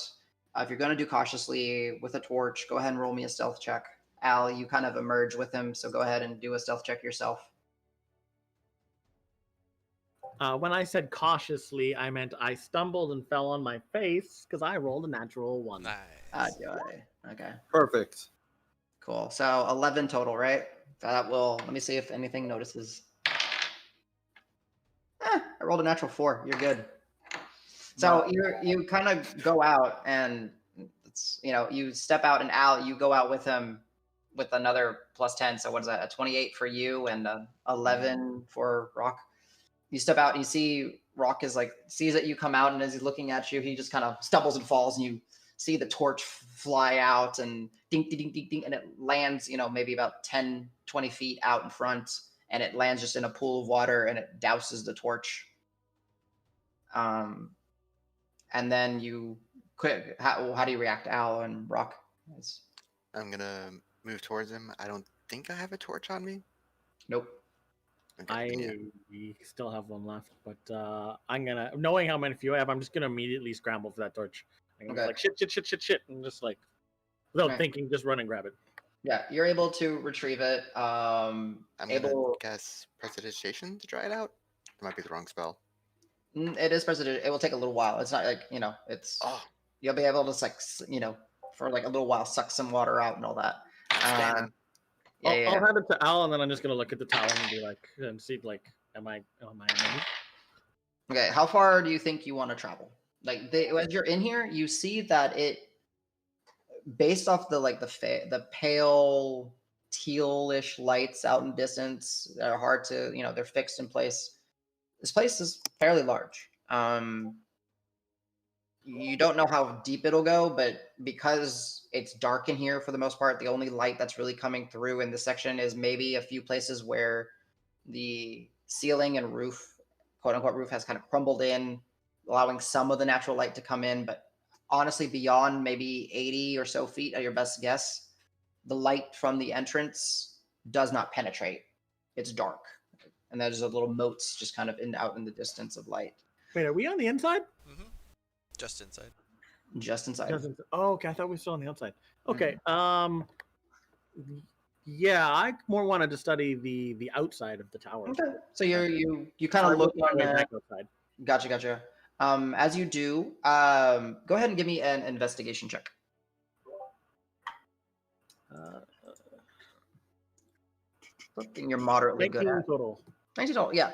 [SPEAKER 1] If you're going to do cautiously with a torch, go ahead and roll me a stealth check. Al, you kind of emerge with him, so go ahead and do a stealth check yourself.
[SPEAKER 4] When I said cautiously, I meant I stumbled and fell on my face because I rolled a natural one.
[SPEAKER 2] Nice.
[SPEAKER 1] Okay.
[SPEAKER 6] Perfect.
[SPEAKER 1] Cool. So 11 total, right? That will. Let me see if anything notices. I rolled a natural 4. You're good. So you kind of go out and you step out, and Al, you go out with him with another +10. So what is that? A 28 for you and 11 for Rock. You step out and you see Rock sees that you come out, and as he's looking at you, he just kind of stumbles and falls, and you see the torch fly out and ding, ding, ding, ding, ding, and it lands, maybe about 10, 20 feet out in front, and it lands just in a pool of water, and it douses the torch. And then you quit. How do you react, Al and Rock?
[SPEAKER 7] I'm gonna move towards him. I don't think I have a torch on me.
[SPEAKER 1] Nope.
[SPEAKER 7] Okay, then
[SPEAKER 4] We still have one left, but I'm gonna, knowing how many few I have, I'm just gonna immediately scramble for that torch. I'm gonna be like shit, and just like without thinking, just run and grab it.
[SPEAKER 1] Yeah, you're able to retrieve it.
[SPEAKER 7] I'm gonna guess prestidigitation to try it out. It might be the wrong spell.
[SPEAKER 1] It is prestidigitation. It will take a little while. It's not like it's.
[SPEAKER 7] Oh,
[SPEAKER 1] You'll be able to for like a little while suck some water out and all that.
[SPEAKER 7] standing.
[SPEAKER 4] I'll hand it to Al, and then I'm just gonna look at the tower and be like, and see like, am I in?
[SPEAKER 1] Okay, how far do you think you want to travel? Like, as you're in here, you see that it, based off the pale tealish lights out in distance that are hard to, they're fixed in place. This place is fairly large. You don't know how deep it'll go, but because it's dark in here for the most part, the only light that's really coming through in this section is maybe a few places where the ceiling and roof, quote unquote roof, has kind of crumbled in, allowing some of the natural light to come in. But honestly, beyond maybe 80 or so feet at your best guess, the light from the entrance does not penetrate. It's dark. And there's a little moats just kind of out in the distance of light.
[SPEAKER 4] Wait, are we on the inside?
[SPEAKER 2] Mm-hmm. Just inside.
[SPEAKER 1] Just inside.
[SPEAKER 4] Oh, okay. I thought we were still on the outside. Okay. Yeah, I more wanted to study the outside of the tower.
[SPEAKER 1] Okay. So you kind of look on
[SPEAKER 4] back outside.
[SPEAKER 1] Gotcha. As you do, go ahead and give me an investigation check. Something you're moderately good at.
[SPEAKER 4] Total.
[SPEAKER 1] 19 total, yeah.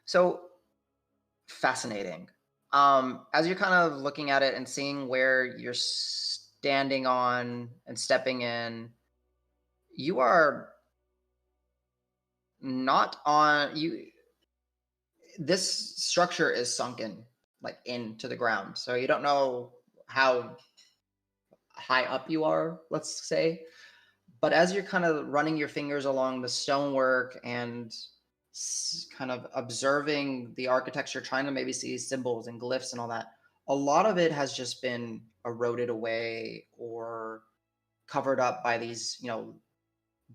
[SPEAKER 1] So fascinating. As you're kind of looking at it and seeing where you're standing on and stepping in, you are not on you. This structure is sunken like into the ground, so you don't know how high up you are, let's say. But as you're kind of running your fingers along the stonework and kind of observing the architecture, trying to maybe see symbols and glyphs and all that, a lot of it has just been eroded away or covered up by these,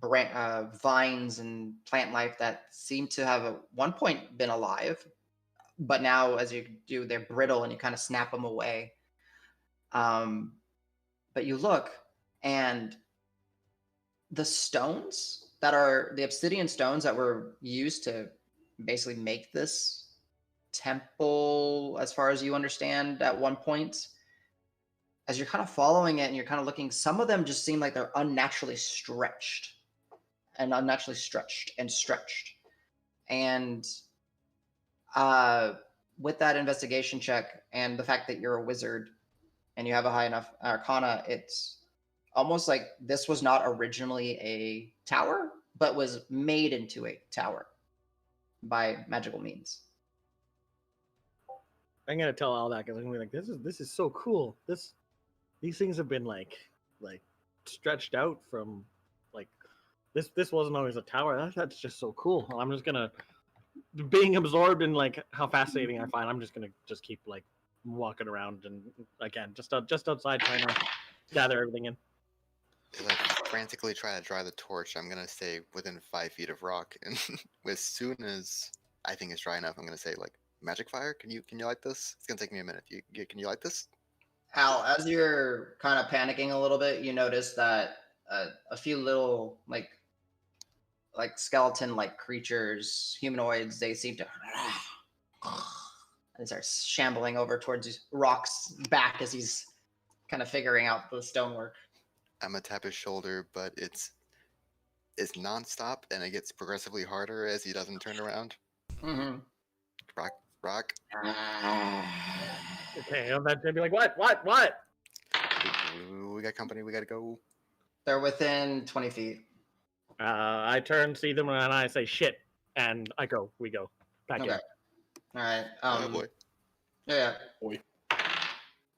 [SPEAKER 1] vines and plant life that seem to have at one point been alive, but now as you do, they're brittle and you kind of snap them away. But you look, and the stones that are the obsidian stones that were used to basically make this temple, as far as you understand, at one point, as you're kind of following it and you're kind of looking, some of them just seem like they're unnaturally stretched. And with that investigation check and the fact that you're a wizard and you have a high enough arcana, it's almost like this was not originally a tower, but was made into a tower by magical means.
[SPEAKER 4] I'm gonna tell all that because I'm gonna be like, this is so cool. These things have been like stretched out from like this wasn't always a tower. That's just so cool. I'm just gonna, being absorbed in like how fascinating I find, I'm just gonna keep like walking around and again just outside trying to gather everything in.
[SPEAKER 7] As I frantically try to dry the torch, I'm gonna stay within 5 feet of rock, and as soon as I think it's dry enough, I'm gonna say like, "Magic fire, can you light this? It's gonna take me a minute. Can you light this?"
[SPEAKER 1] Hal, as you're kind of panicking a little bit, you notice that a few little like skeleton-like creatures, humanoids, they seem to and start shambling over towards Rock's back as he's kind of figuring out the stonework.
[SPEAKER 7] I'm gonna tap his shoulder, but it's nonstop, and it gets progressively harder as he doesn't turn around.
[SPEAKER 1] Mm-hmm.
[SPEAKER 7] Rock.
[SPEAKER 4] Okay, I'm about to be like, what?
[SPEAKER 7] We got company. We gotta go.
[SPEAKER 1] They're within 20 feet.
[SPEAKER 4] I turn, see them, and I say shit, and we go back in.
[SPEAKER 1] All right.
[SPEAKER 7] Oh boy.
[SPEAKER 1] Yeah.
[SPEAKER 5] Boy.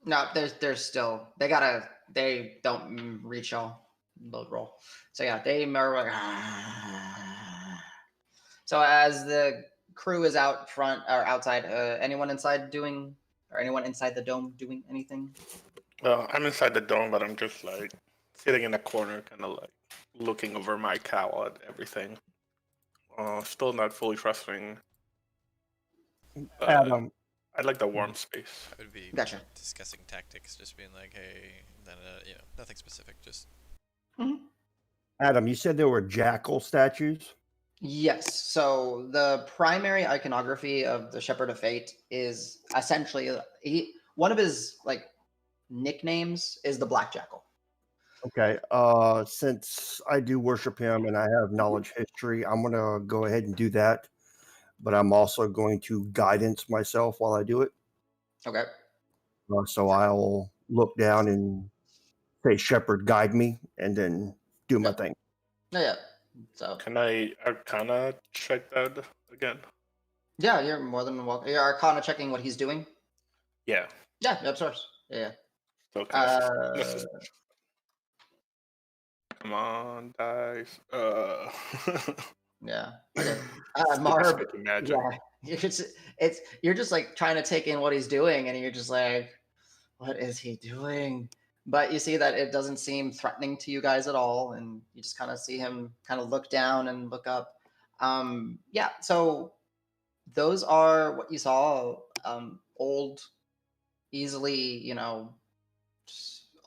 [SPEAKER 1] No, there's still they don't reach y'all. Load roll. So yeah, they are like. So as the crew is out front or outside, anyone inside the dome doing anything?
[SPEAKER 5] I'm inside the dome, but I'm just like sitting in a corner, kind of like looking over my cowl at everything. Still not fully trusting.
[SPEAKER 3] Adam,
[SPEAKER 5] I like the warm space.
[SPEAKER 2] I would be
[SPEAKER 1] Gotcha.
[SPEAKER 2] discussing tactics, just being like, hey, then, nothing specific, just.
[SPEAKER 3] Adam, you said there were jackal statues?
[SPEAKER 1] Yes. So the primary iconography of the Shepherd of Fate is essentially one of his like nicknames is the Black Jackal.
[SPEAKER 3] Okay. Since I do worship him and I have knowledge history, I'm gonna go ahead and do that. But I'm also going to guidance myself while I do it.
[SPEAKER 1] Okay.
[SPEAKER 3] So I'll look down and say, "Shepherd, guide me," and then do my thing.
[SPEAKER 1] Yeah. So
[SPEAKER 5] Can I Arcana check that again?
[SPEAKER 1] yeah, you're more than welcome. You're Arcana checking what he's doing.
[SPEAKER 5] Yeah.
[SPEAKER 1] Yeah, of course. Yeah.
[SPEAKER 5] Still kind of.
[SPEAKER 1] Uh,
[SPEAKER 5] Come on, dice.
[SPEAKER 1] yeah. Okay.
[SPEAKER 5] Sticky,
[SPEAKER 1] Marb.
[SPEAKER 5] sticky magic.
[SPEAKER 1] Yeah. You're just like trying to take in what he's doing, and you're just like, what is he doing? But you see that it doesn't seem threatening to you guys at all, and you just kind of see him kind of look down and look up. Yeah. So those are what you saw. Old, easily,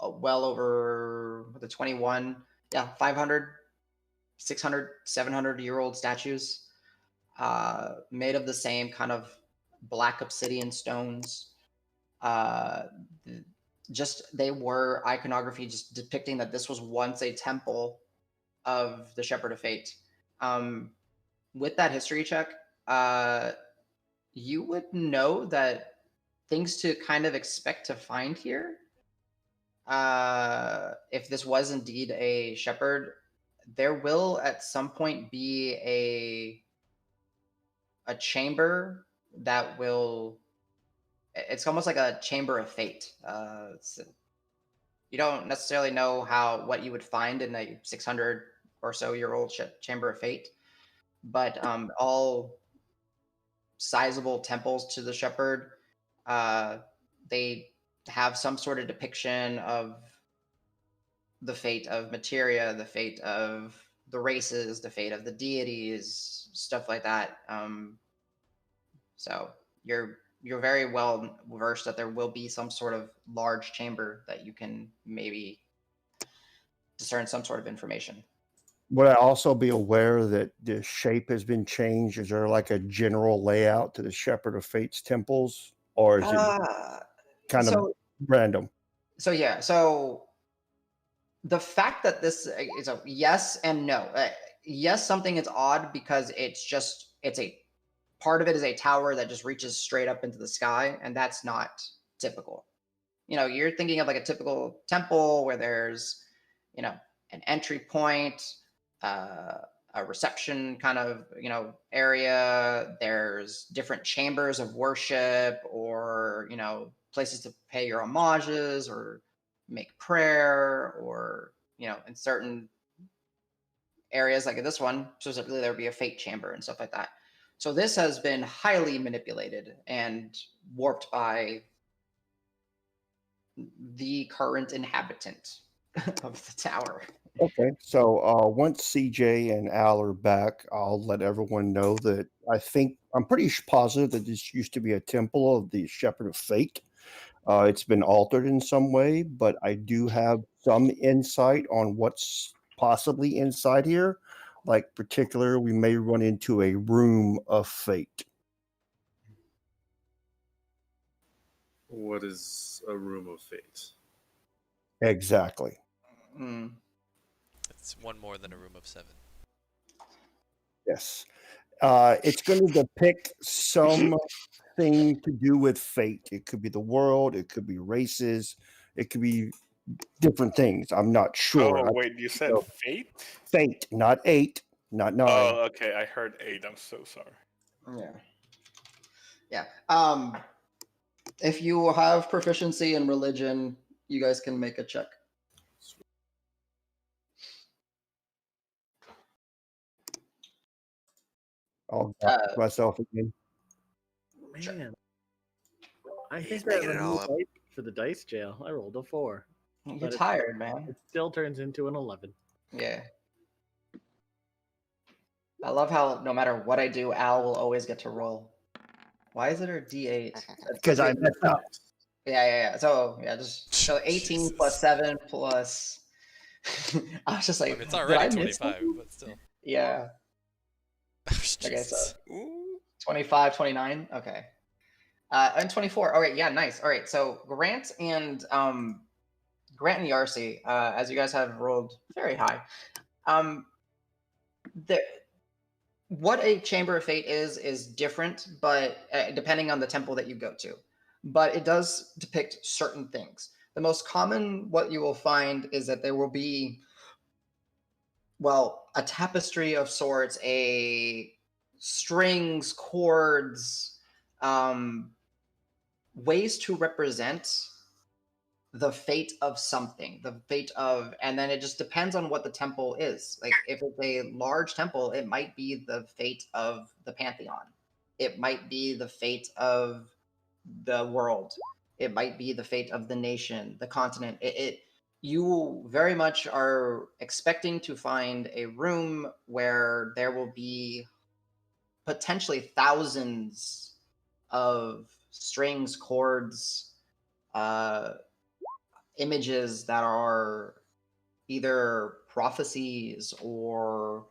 [SPEAKER 1] well over the 21, yeah, 500, 600, 700-year old statues, made of the same kind of black obsidian stones. Uh, just they were iconography, just depicting that this was once a temple of the Shepherd of Fate. With that history check, you would know that things to kind of expect to find here, if this was indeed a shepherd, there will at some point be a chamber that will. It's almost like a chamber of fate. You don't necessarily know what you would find in a 600 or so year old chamber of fate, but all sizable temples to the shepherd, uh, they have some sort of depiction of the fate of materia, the fate of the races, the fate of the deities, stuff like that. So you're very well versed that there will be some sort of large chamber that you can maybe discern some sort of information.
[SPEAKER 3] Would I also be aware that the shape has been changed? Is there like a general layout to the Shepherd of Fate's temples, or is it kind of
[SPEAKER 1] So
[SPEAKER 3] random?
[SPEAKER 1] yeah, so the fact that this is a yes and no. Yes, something is odd because it's a part of it is a tower that just reaches straight up into the sky, and that's not typical. You're thinking of like a typical temple where there's, an entry point, uh, a reception kind of, area. There's different chambers of worship, or, places to pay your homages or make prayer, or, in certain areas like this one, specifically, there would be a fate chamber and stuff like that. So this has been highly manipulated and warped by the current inhabitant of the tower.
[SPEAKER 3] Okay, so once CJ and Al are back, I'll let everyone know that I'm pretty positive that this used to be a temple of the Shepherd of Fate. It's been altered in some way, but I do have some insight on what's possibly inside here. Like, particular, we may run into a room of fate.
[SPEAKER 6] What is a room of fate?
[SPEAKER 3] Exactly.
[SPEAKER 1] Mm.
[SPEAKER 2] It's one more than a room of 7.
[SPEAKER 3] Yes. It's going to depict something to do with fate. It could be the world, it could be races, it could be different things. I'm not sure.
[SPEAKER 5] Oh, wait, you said fate?
[SPEAKER 3] Fate, not 8, not 9.
[SPEAKER 5] Oh, okay. I heard 8. I'm so sorry.
[SPEAKER 1] Yeah. Yeah. If you have proficiency in religion, you guys can make a check.
[SPEAKER 3] I'll back myself again.
[SPEAKER 4] Man, I
[SPEAKER 7] He's
[SPEAKER 4] think I have
[SPEAKER 7] making
[SPEAKER 4] a
[SPEAKER 7] it
[SPEAKER 4] new
[SPEAKER 7] all up.
[SPEAKER 4] type for the dice jail. I rolled a 4.
[SPEAKER 1] You're
[SPEAKER 4] But
[SPEAKER 1] tired, man.
[SPEAKER 4] It still turns into an 11.
[SPEAKER 1] Yeah. I love how no matter what I do, Al will always get to roll. Why is it a D8?
[SPEAKER 3] Because I messed up.
[SPEAKER 1] Yeah. So yeah, so 18
[SPEAKER 2] Jesus.
[SPEAKER 1] plus 7 plus. I was just
[SPEAKER 2] I
[SPEAKER 1] like,
[SPEAKER 2] mean, it's
[SPEAKER 1] did I
[SPEAKER 2] already
[SPEAKER 1] miss
[SPEAKER 2] 25,
[SPEAKER 1] something?
[SPEAKER 2] but still.
[SPEAKER 1] Yeah. Okay, so
[SPEAKER 2] Jesus.
[SPEAKER 1] 25, 29. Okay. And 24. All right, yeah, nice. All right, so Grant and Yarsi, as you guys have rolled very high, the what a chamber of fate is different, but depending on the temple that you go to, but it does depict certain things. The most common, what you will find, is that there will be, well, a tapestry of sorts, a strings, chords, ways to represent the fate of something, the fate of, and then it just depends on what the temple is. Like if it's a large temple, it might be the fate of the pantheon. It might be the fate of the world. It might be the fate of the nation, the continent. You very much are expecting to find a room where there will be potentially thousands of strings, chords, uh, images that are either prophecies or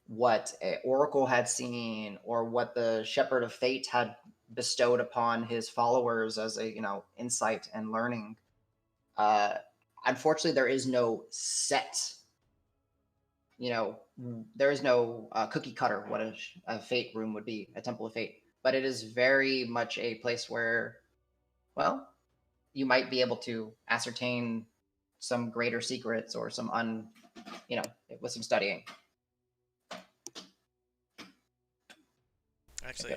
[SPEAKER 1] what a oracle had seen or what the shepherd of fate had bestowed upon his followers as a insight and learning. uh Unfortunately, there is no set, there is no cookie cutter what a fate room would be, a temple of fate, but it is very much a place where, well, you might be able to ascertain some greater secrets or some with some studying.
[SPEAKER 2] Actually,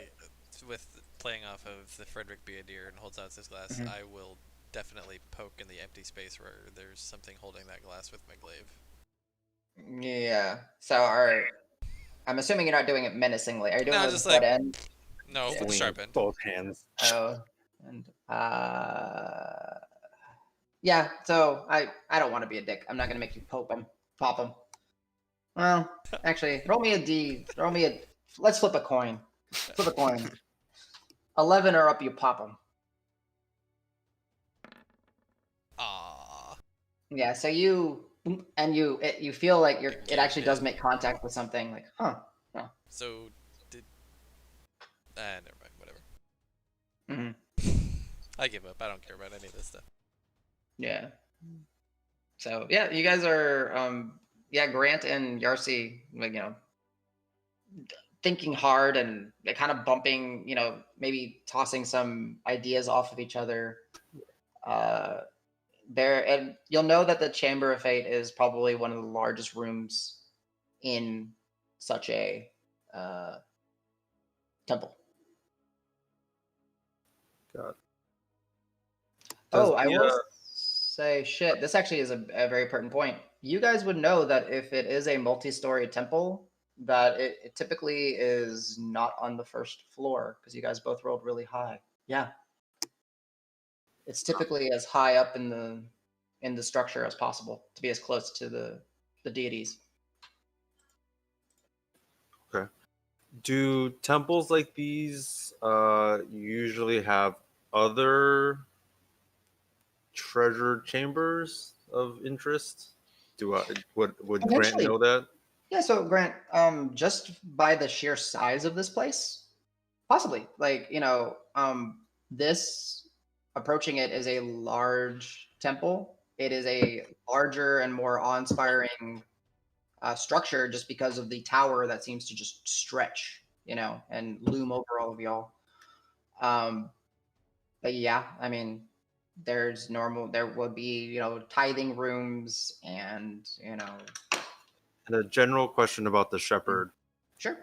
[SPEAKER 2] with playing off of the Frederick Beadir and holds out his glass,
[SPEAKER 1] Mhm.
[SPEAKER 2] I will definitely poke in the empty space where there's something holding that glass with my glaive.
[SPEAKER 1] Yeah. So I'm assuming you're not doing it menacingly. Are you doing
[SPEAKER 2] No,
[SPEAKER 1] it
[SPEAKER 2] just
[SPEAKER 1] with
[SPEAKER 2] like
[SPEAKER 1] butt end?
[SPEAKER 2] no, with the
[SPEAKER 6] Swing
[SPEAKER 2] sharp end.
[SPEAKER 6] both hands.
[SPEAKER 1] Oh, and yeah. So I don't want to be a dick. I'm not gonna make you poke him, pop him. Well, actually, roll me a D. Roll me a. Let's flip a coin. Flip a coin. 11 or up, you pop him.
[SPEAKER 2] Ah,
[SPEAKER 1] Yeah. So you feel like it
[SPEAKER 2] game
[SPEAKER 1] actually does
[SPEAKER 2] dead.
[SPEAKER 1] make contact with something. Like, huh.
[SPEAKER 2] So did never mind. Whatever.
[SPEAKER 1] Hmm.
[SPEAKER 2] I give up. I don't care about any of this stuff.
[SPEAKER 1] Yeah. So yeah, you guys are yeah, Grant and Yarcy, like, thinking hard and kind of bumping, maybe tossing some ideas off of each other. Uh there, and you'll know that the Chamber of Fate is probably one of the largest rooms in such a uh temple.
[SPEAKER 6] God. Does
[SPEAKER 1] Oh, I
[SPEAKER 6] the
[SPEAKER 1] will say, shit, this actually is a very pertinent point. You guys would know that if it is a multi-story temple, that it typically is not on the first floor because you guys both rolled really high. Yeah, it's typically as high up in the structure as possible to be as close to the deities.
[SPEAKER 6] okay? Do temples like these usually have other treasure chambers of interest? Do I would Grant
[SPEAKER 1] Potentially,
[SPEAKER 6] know that?
[SPEAKER 1] yeah. So Grant, just by the sheer size of this place, possibly, like, this, approaching it is a large temple. It is a larger and more awe-inspiring structure just because of the tower that seems to just stretch, and loom over all of y'all. Um, but yeah, I mean, there would be, tithing rooms and,
[SPEAKER 6] And a general question about the shepherd.
[SPEAKER 1] sure.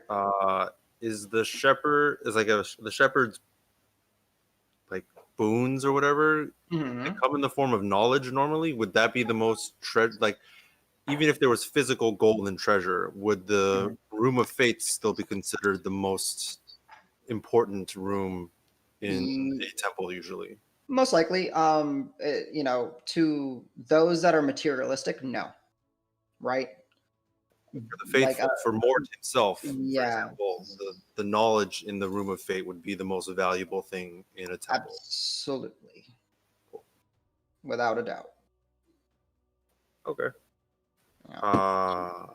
[SPEAKER 6] Is the shepherd is like the shepherd's like boons or whatever? They
[SPEAKER 1] Mhm.
[SPEAKER 6] come in the form of knowledge normally. Would that be the most like even if there was physical gold and treasure, would the
[SPEAKER 1] Mhm.
[SPEAKER 6] room of fate still be considered the most important room in
[SPEAKER 1] E-
[SPEAKER 6] a temple usually?
[SPEAKER 1] Most likely, to those that are materialistic, no, right?
[SPEAKER 6] For the
[SPEAKER 1] Like,
[SPEAKER 6] faithful, for Mort himself, for
[SPEAKER 1] yeah,
[SPEAKER 6] example, the knowledge in the room of fate would be the most valuable thing in a temple.
[SPEAKER 1] absolutely, without a doubt.
[SPEAKER 6] Okay.
[SPEAKER 1] Yeah.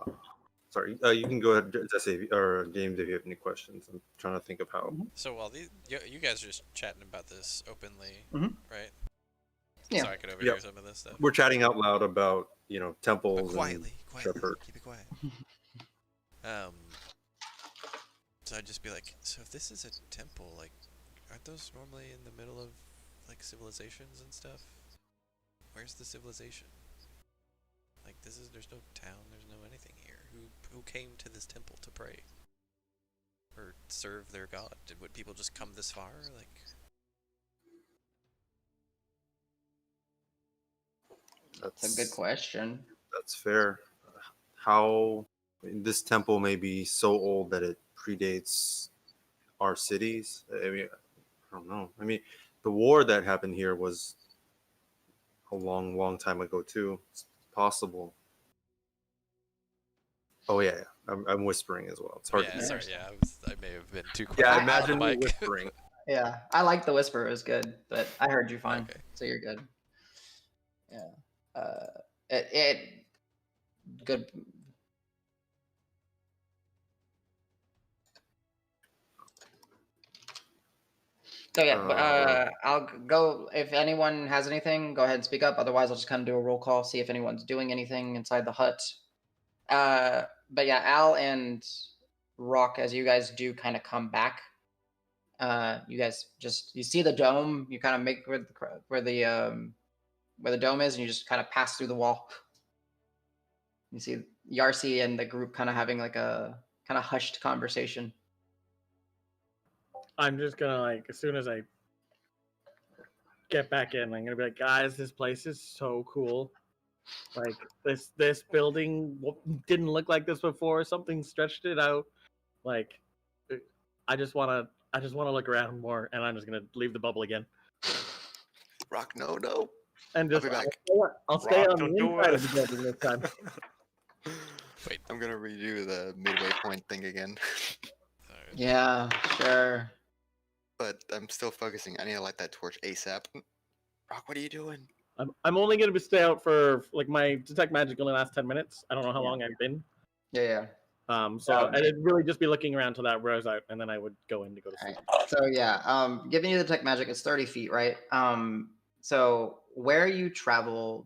[SPEAKER 6] Sorry. You can go ahead, Jesse or James, if you have any questions. I'm trying to think of how.
[SPEAKER 2] So while you guys are just chatting about this openly,
[SPEAKER 1] Mhm.
[SPEAKER 2] right?
[SPEAKER 1] Yeah.
[SPEAKER 2] So I could overhear some of this stuff.
[SPEAKER 6] We're chatting out loud about
[SPEAKER 2] But
[SPEAKER 6] temples
[SPEAKER 2] quietly,
[SPEAKER 6] and shepherd.
[SPEAKER 2] keep it quiet. Um, so I'd just be like, so if this is a temple, like, aren't those normally in the middle of like civilizations and stuff? Where's the civilization? Like, there's no town, there's no anything here. Who came to this temple to pray or serve their god? Would people just come this far? Like,
[SPEAKER 1] That's a good question.
[SPEAKER 6] That's fair. How this temple may be so old that it predates our cities. I mean, I don't know. I mean, the war that happened here was a long, long time ago too. It's possible. Oh yeah, I'm whispering as well. It's hard
[SPEAKER 2] Yeah,
[SPEAKER 6] to
[SPEAKER 2] sorry.
[SPEAKER 6] hear.
[SPEAKER 2] Yeah, I may have been too quiet.
[SPEAKER 6] Yeah,
[SPEAKER 1] I-
[SPEAKER 6] imagine
[SPEAKER 2] on the
[SPEAKER 6] me
[SPEAKER 2] mic.
[SPEAKER 6] whispering.
[SPEAKER 1] Yeah, I like the whisper. It was good, but I heard you fine,
[SPEAKER 2] Okay.
[SPEAKER 1] so you're good. Yeah. It good. So yeah, but I'll go. If anyone has anything, go ahead and speak up. Otherwise, I'll just kind of do a roll call, see if anyone's doing anything inside the hut. But yeah, Al and Rock, as you guys do kind of come back, you guys just you see the dome. You kind of make where the dome is, and you just kind of pass through the wall. You see Yarsi and the group kind of having like a kind of hushed conversation.
[SPEAKER 4] I'm just gonna like as soon as I get back in, I'm gonna be like, guys, this place is so cool. Like this building didn't look like this before. Something stretched it out. Like I just wanna look around more, and I'm just gonna leave the bubble again
[SPEAKER 7] Rock, no.
[SPEAKER 4] and
[SPEAKER 7] I'll
[SPEAKER 4] just
[SPEAKER 7] be back.
[SPEAKER 4] I'll stay
[SPEAKER 5] Rock,
[SPEAKER 4] on
[SPEAKER 5] don't
[SPEAKER 4] the
[SPEAKER 5] do
[SPEAKER 4] inside
[SPEAKER 5] it.
[SPEAKER 4] of the building this time.
[SPEAKER 2] Wait.
[SPEAKER 7] I'm gonna redo the midway point thing again.
[SPEAKER 2] Alright.
[SPEAKER 1] Yeah, sure.
[SPEAKER 7] But I'm still focusing. I need to light that torch ASAP. Rock, what are you doing?
[SPEAKER 4] I'm only gonna stay out for like my detect magic only lasts 10 minutes. I don't know how
[SPEAKER 1] Yeah.
[SPEAKER 4] long I've been.
[SPEAKER 1] Yeah.
[SPEAKER 4] So I'd really just be looking around till that wears out, and then I would go in to go to sleep.
[SPEAKER 1] Alright. So yeah, giving you the tech magic, it's 30 feet, right? So where you travel,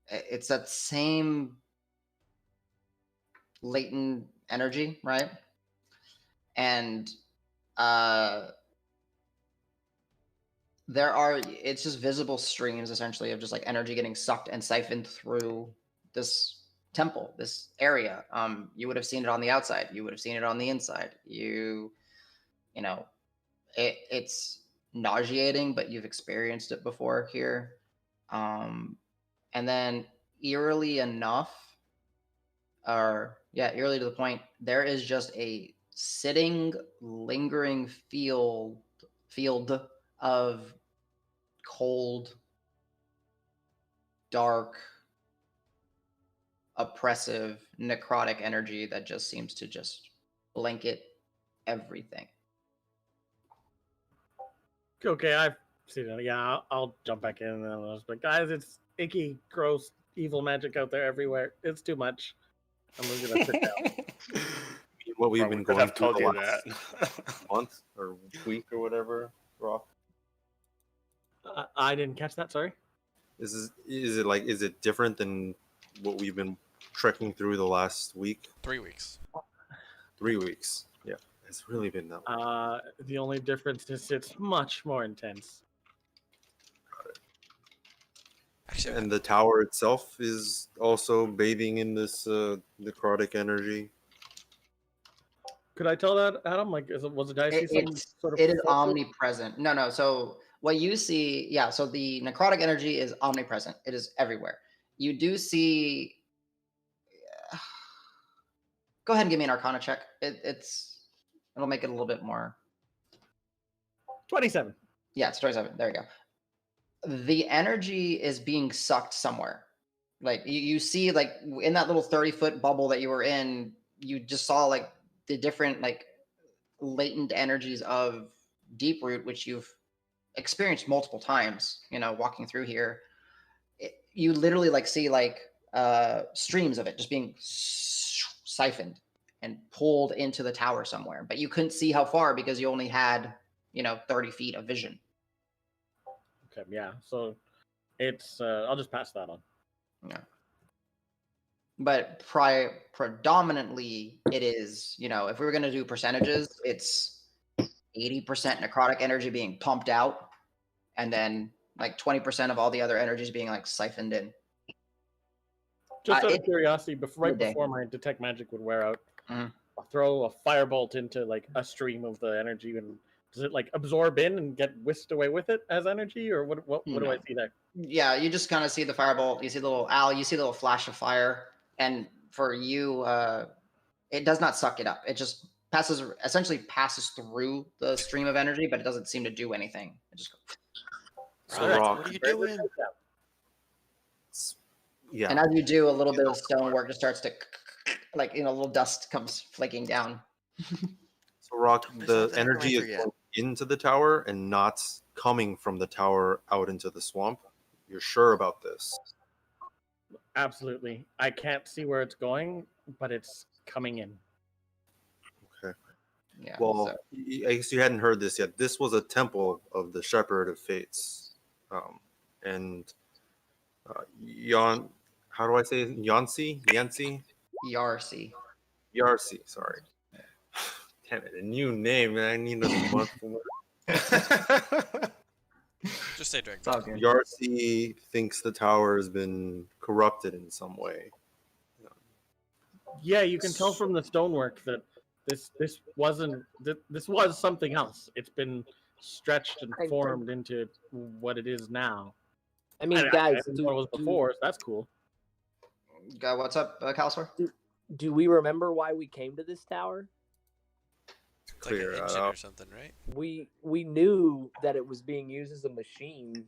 [SPEAKER 1] it's that same latent energy, right? And it's just visible streams essentially of just like energy getting sucked and siphoned through this temple, this area. You would have seen it on the outside, you would have seen it on the inside. You know, it's nauseating, but you've experienced it before here. And then eerily enough, eerily to the point, there is just a sitting, lingering field of cold, dark, oppressive, necrotic energy that just seems to just blanket everything.
[SPEAKER 4] Okay, I've seen it. Yeah, I'll jump back in and I'll just be like, guys, it's icky, gross, evil magic out there everywhere. It's too much. I'm just gonna sit down.
[SPEAKER 6] What we've
[SPEAKER 5] Well,
[SPEAKER 6] been
[SPEAKER 5] we could
[SPEAKER 6] going
[SPEAKER 5] have
[SPEAKER 6] through
[SPEAKER 5] told
[SPEAKER 6] the
[SPEAKER 5] you
[SPEAKER 6] last
[SPEAKER 5] that.
[SPEAKER 6] month or week or whatever. Rock.
[SPEAKER 4] I didn't catch that. Sorry.
[SPEAKER 6] Is it different than what we've been trekking through the last week?
[SPEAKER 2] 3 weeks.
[SPEAKER 6] 3 weeks. Yeah, it's really been that long.
[SPEAKER 4] The only difference is it's much more intense.
[SPEAKER 2] Actually,
[SPEAKER 6] And the tower itself is also bathing in this necrotic energy.
[SPEAKER 4] Could I tell that, Adam? Like, did I see some sort of?
[SPEAKER 1] It is
[SPEAKER 4] forces?
[SPEAKER 1] omnipresent. No. So what you see, yeah. So the necrotic energy is omnipresent. It is everywhere. You do see. Go ahead and give me an Arcana check. It'll make it a little bit more.
[SPEAKER 4] 27.
[SPEAKER 1] Yeah, it's 27. There you go. The energy is being sucked somewhere. Like you see, like in that little 30-foot bubble that you were in, you just saw like the different like latent energies of Deeproot, which you've experienced multiple times, walking through here. You literally like see like streams of it just being siphoned and pulled into the tower somewhere, but you couldn't see how far because you only had 30 feet of vision.
[SPEAKER 4] Okay, yeah. So it's I'll just pass that on.
[SPEAKER 1] Yeah. But predominantly it is, if we were going to do percentages, it's 80% necrotic energy being pumped out, and then like 20% of all the other energies being like siphoned in.
[SPEAKER 4] Just out of curiosity, right
[SPEAKER 1] midday.
[SPEAKER 4] before my detect magic would wear out,
[SPEAKER 1] Mhm.
[SPEAKER 4] I'll throw a firebolt into like a stream of the energy, and does it like absorb in and get whisked away with it as energy, or what do I see there?
[SPEAKER 1] Yeah, you just kind of see the firebolt. You see the little owl. You see the little flash of fire, and for you, it does not suck it up. It just essentially passes through the stream of energy, but it doesn't seem to do anything. It just
[SPEAKER 6] So
[SPEAKER 7] Rock,
[SPEAKER 6] Rock,
[SPEAKER 7] what are you doing?
[SPEAKER 6] yeah.
[SPEAKER 1] And as you do, a little bit of stonework just starts to, like, a little dust comes flaking down.
[SPEAKER 6] So Rock,
[SPEAKER 7] Don't piss
[SPEAKER 6] the
[SPEAKER 7] off the
[SPEAKER 6] energy is
[SPEAKER 7] necromancer yet.
[SPEAKER 6] going into the tower and not coming from the tower out into the swamp. You're sure about this?
[SPEAKER 4] Absolutely. I can't see where it's going, but it's coming in.
[SPEAKER 1] Yeah.
[SPEAKER 6] Well,
[SPEAKER 1] so-
[SPEAKER 6] I guess you hadn't heard this yet. This was a temple of the Shepherd of Fates, and how do I say it? Yancy?
[SPEAKER 1] ERC.
[SPEAKER 6] Yarsi, sorry. Damn it, a new name, man. I need another month for it.
[SPEAKER 2] Just say Dragon.
[SPEAKER 1] It's all good.
[SPEAKER 6] Yarsi thinks the tower has been corrupted in some way.
[SPEAKER 4] Yeah, you can tell from the stonework that this wasn't this was something else. It's been stretched and
[SPEAKER 8] I-
[SPEAKER 4] formed into what it is now.
[SPEAKER 8] I mean,
[SPEAKER 4] I
[SPEAKER 8] guys,
[SPEAKER 4] didn't know what it was before, so that's cool.
[SPEAKER 1] What's up, Calsor?
[SPEAKER 8] do we remember why we came to this tower?
[SPEAKER 2] It's like an
[SPEAKER 6] Clear that
[SPEAKER 2] engine
[SPEAKER 6] up.
[SPEAKER 2] or something, right?
[SPEAKER 8] We knew that it was being used as a machine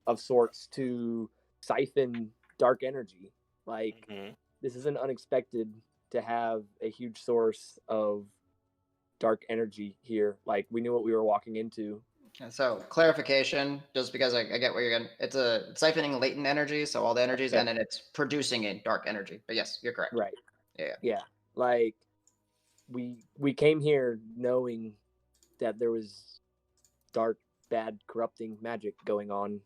[SPEAKER 8] of sorts to siphon dark energy. Like,
[SPEAKER 5] Mhm.
[SPEAKER 8] this isn't unexpected to have a huge source of dark energy here. Like, we knew what we were walking into.
[SPEAKER 1] And so clarification, just because I get where you're getting, it's siphoning latent energy, so all the energy is
[SPEAKER 8] Okay.
[SPEAKER 1] in, and it's producing in dark energy. But yes, you're correct.
[SPEAKER 8] Right.
[SPEAKER 1] Yeah.
[SPEAKER 8] Yeah. Like, we came here knowing that there was dark, bad, corrupting magic going on.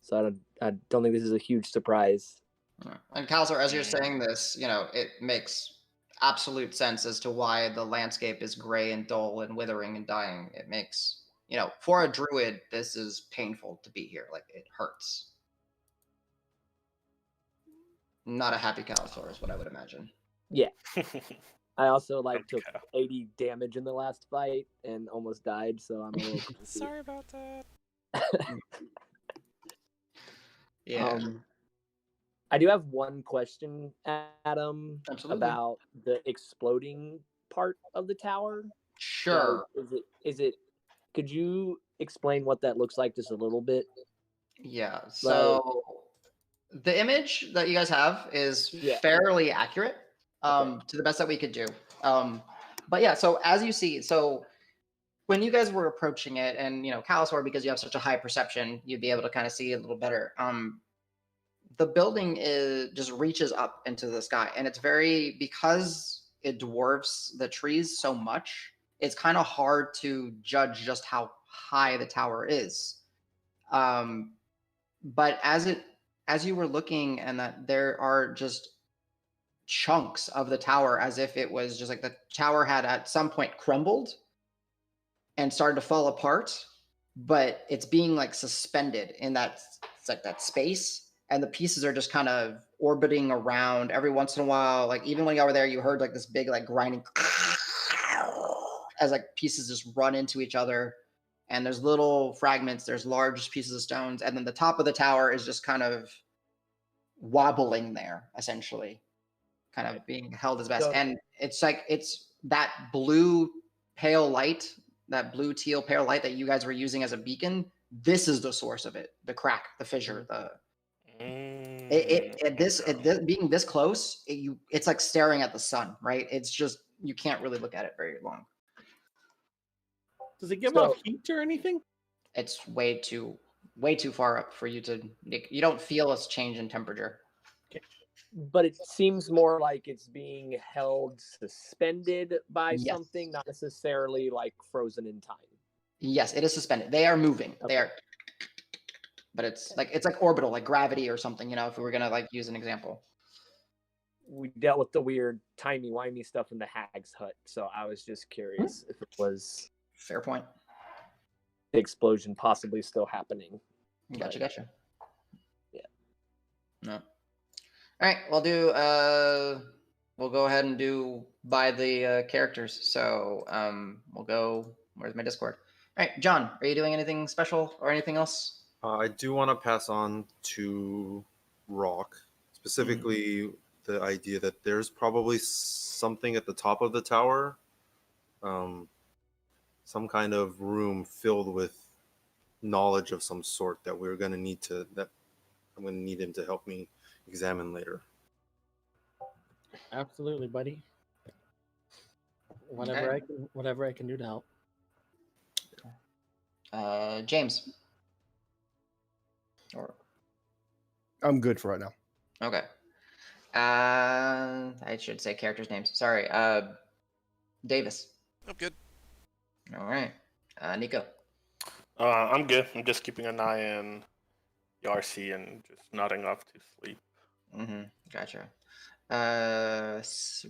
[SPEAKER 8] So I don't think this is a huge surprise.
[SPEAKER 1] Yeah. And Calsar, as you're saying this, it makes absolute sense as to why the landscape is gray and dull and withering and dying. It makes, for a druid, this is painful to be here. Like, it hurts. Not a happy Calsar is what I would imagine.
[SPEAKER 8] I also took
[SPEAKER 5] Okay.
[SPEAKER 8] 80 damage in the last fight and almost died, so I'm a little confused.
[SPEAKER 2] Sorry about that.
[SPEAKER 1] Yeah.
[SPEAKER 8] I do have one question, Adam,
[SPEAKER 1] Absolutely.
[SPEAKER 8] about the exploding part of the tower.
[SPEAKER 1] Sure.
[SPEAKER 8] Like, is it? Could you explain what that looks like just a little bit?
[SPEAKER 1] Yeah. So the image that you guys have is fairly accurate, to the best that we could do. But yeah, so as you see, when you guys were approaching it, and Calusor, because you have such a high perception, you'd be able to kind of see a little better. The building just reaches up into the sky, and it's because it dwarfs the trees so much. It's kind of hard to judge just how high the tower is. But as you were looking, and that there are just chunks of the tower, as if it was just like the tower had at some point crumbled and started to fall apart, but it's being suspended in that space, and the pieces are just kind of orbiting around every once in a while. Like, even when you were there, you heard this big grinding as pieces just run into each other. And there's little fragments, there's large pieces of stones, and then the top of the tower is just kind of wobbling there, essentially, kind of being held as best.
[SPEAKER 8] So-
[SPEAKER 1] And it's that blue pale light, that blue teal pale light that you guys were using as a beacon. This is the source of it, the crack, the fissure, this being this close, it's like staring at the sun, right? It's just, you can't really look at it very long.
[SPEAKER 4] Does it give
[SPEAKER 8] So-
[SPEAKER 4] off heat or anything?
[SPEAKER 1] It's way too far up for you to. You don't feel a change in temperature.
[SPEAKER 8] But it seems more like it's being held suspended by
[SPEAKER 1] Yes.
[SPEAKER 8] something, not necessarily frozen in time.
[SPEAKER 1] Yes, it is suspended. They are moving. They are, but it's like orbital, like gravity or something. If we were gonna use an example.
[SPEAKER 8] We dealt with the weird timey-wimey stuff in the Hag's Hut, so I was just curious if it was
[SPEAKER 1] Fair point.
[SPEAKER 8] the explosion possibly still happening.
[SPEAKER 1] Gotcha.
[SPEAKER 8] Yeah.
[SPEAKER 1] No. All right, we'll go ahead and do by the characters. So we'll go. Where's my Discord? All right, John, are you doing anything special or anything else?
[SPEAKER 6] I do want to pass on to Rock, specifically the idea that there's probably something at the top of the tower, some kind of room filled with knowledge of some sort that we're going to need to, that I'm going to need him to help me examine later.
[SPEAKER 4] Absolutely, buddy. Whatever I can do to help.
[SPEAKER 1] James. Or
[SPEAKER 3] I'm good for right now.
[SPEAKER 1] okay. I should say characters' names. Sorry. Davis.
[SPEAKER 2] I'm good.
[SPEAKER 1] All right. Nico.
[SPEAKER 5] I'm good. I'm just keeping an eye on Yarcy and just nodding off to sleep.
[SPEAKER 1] Mm-hmm. Gotcha.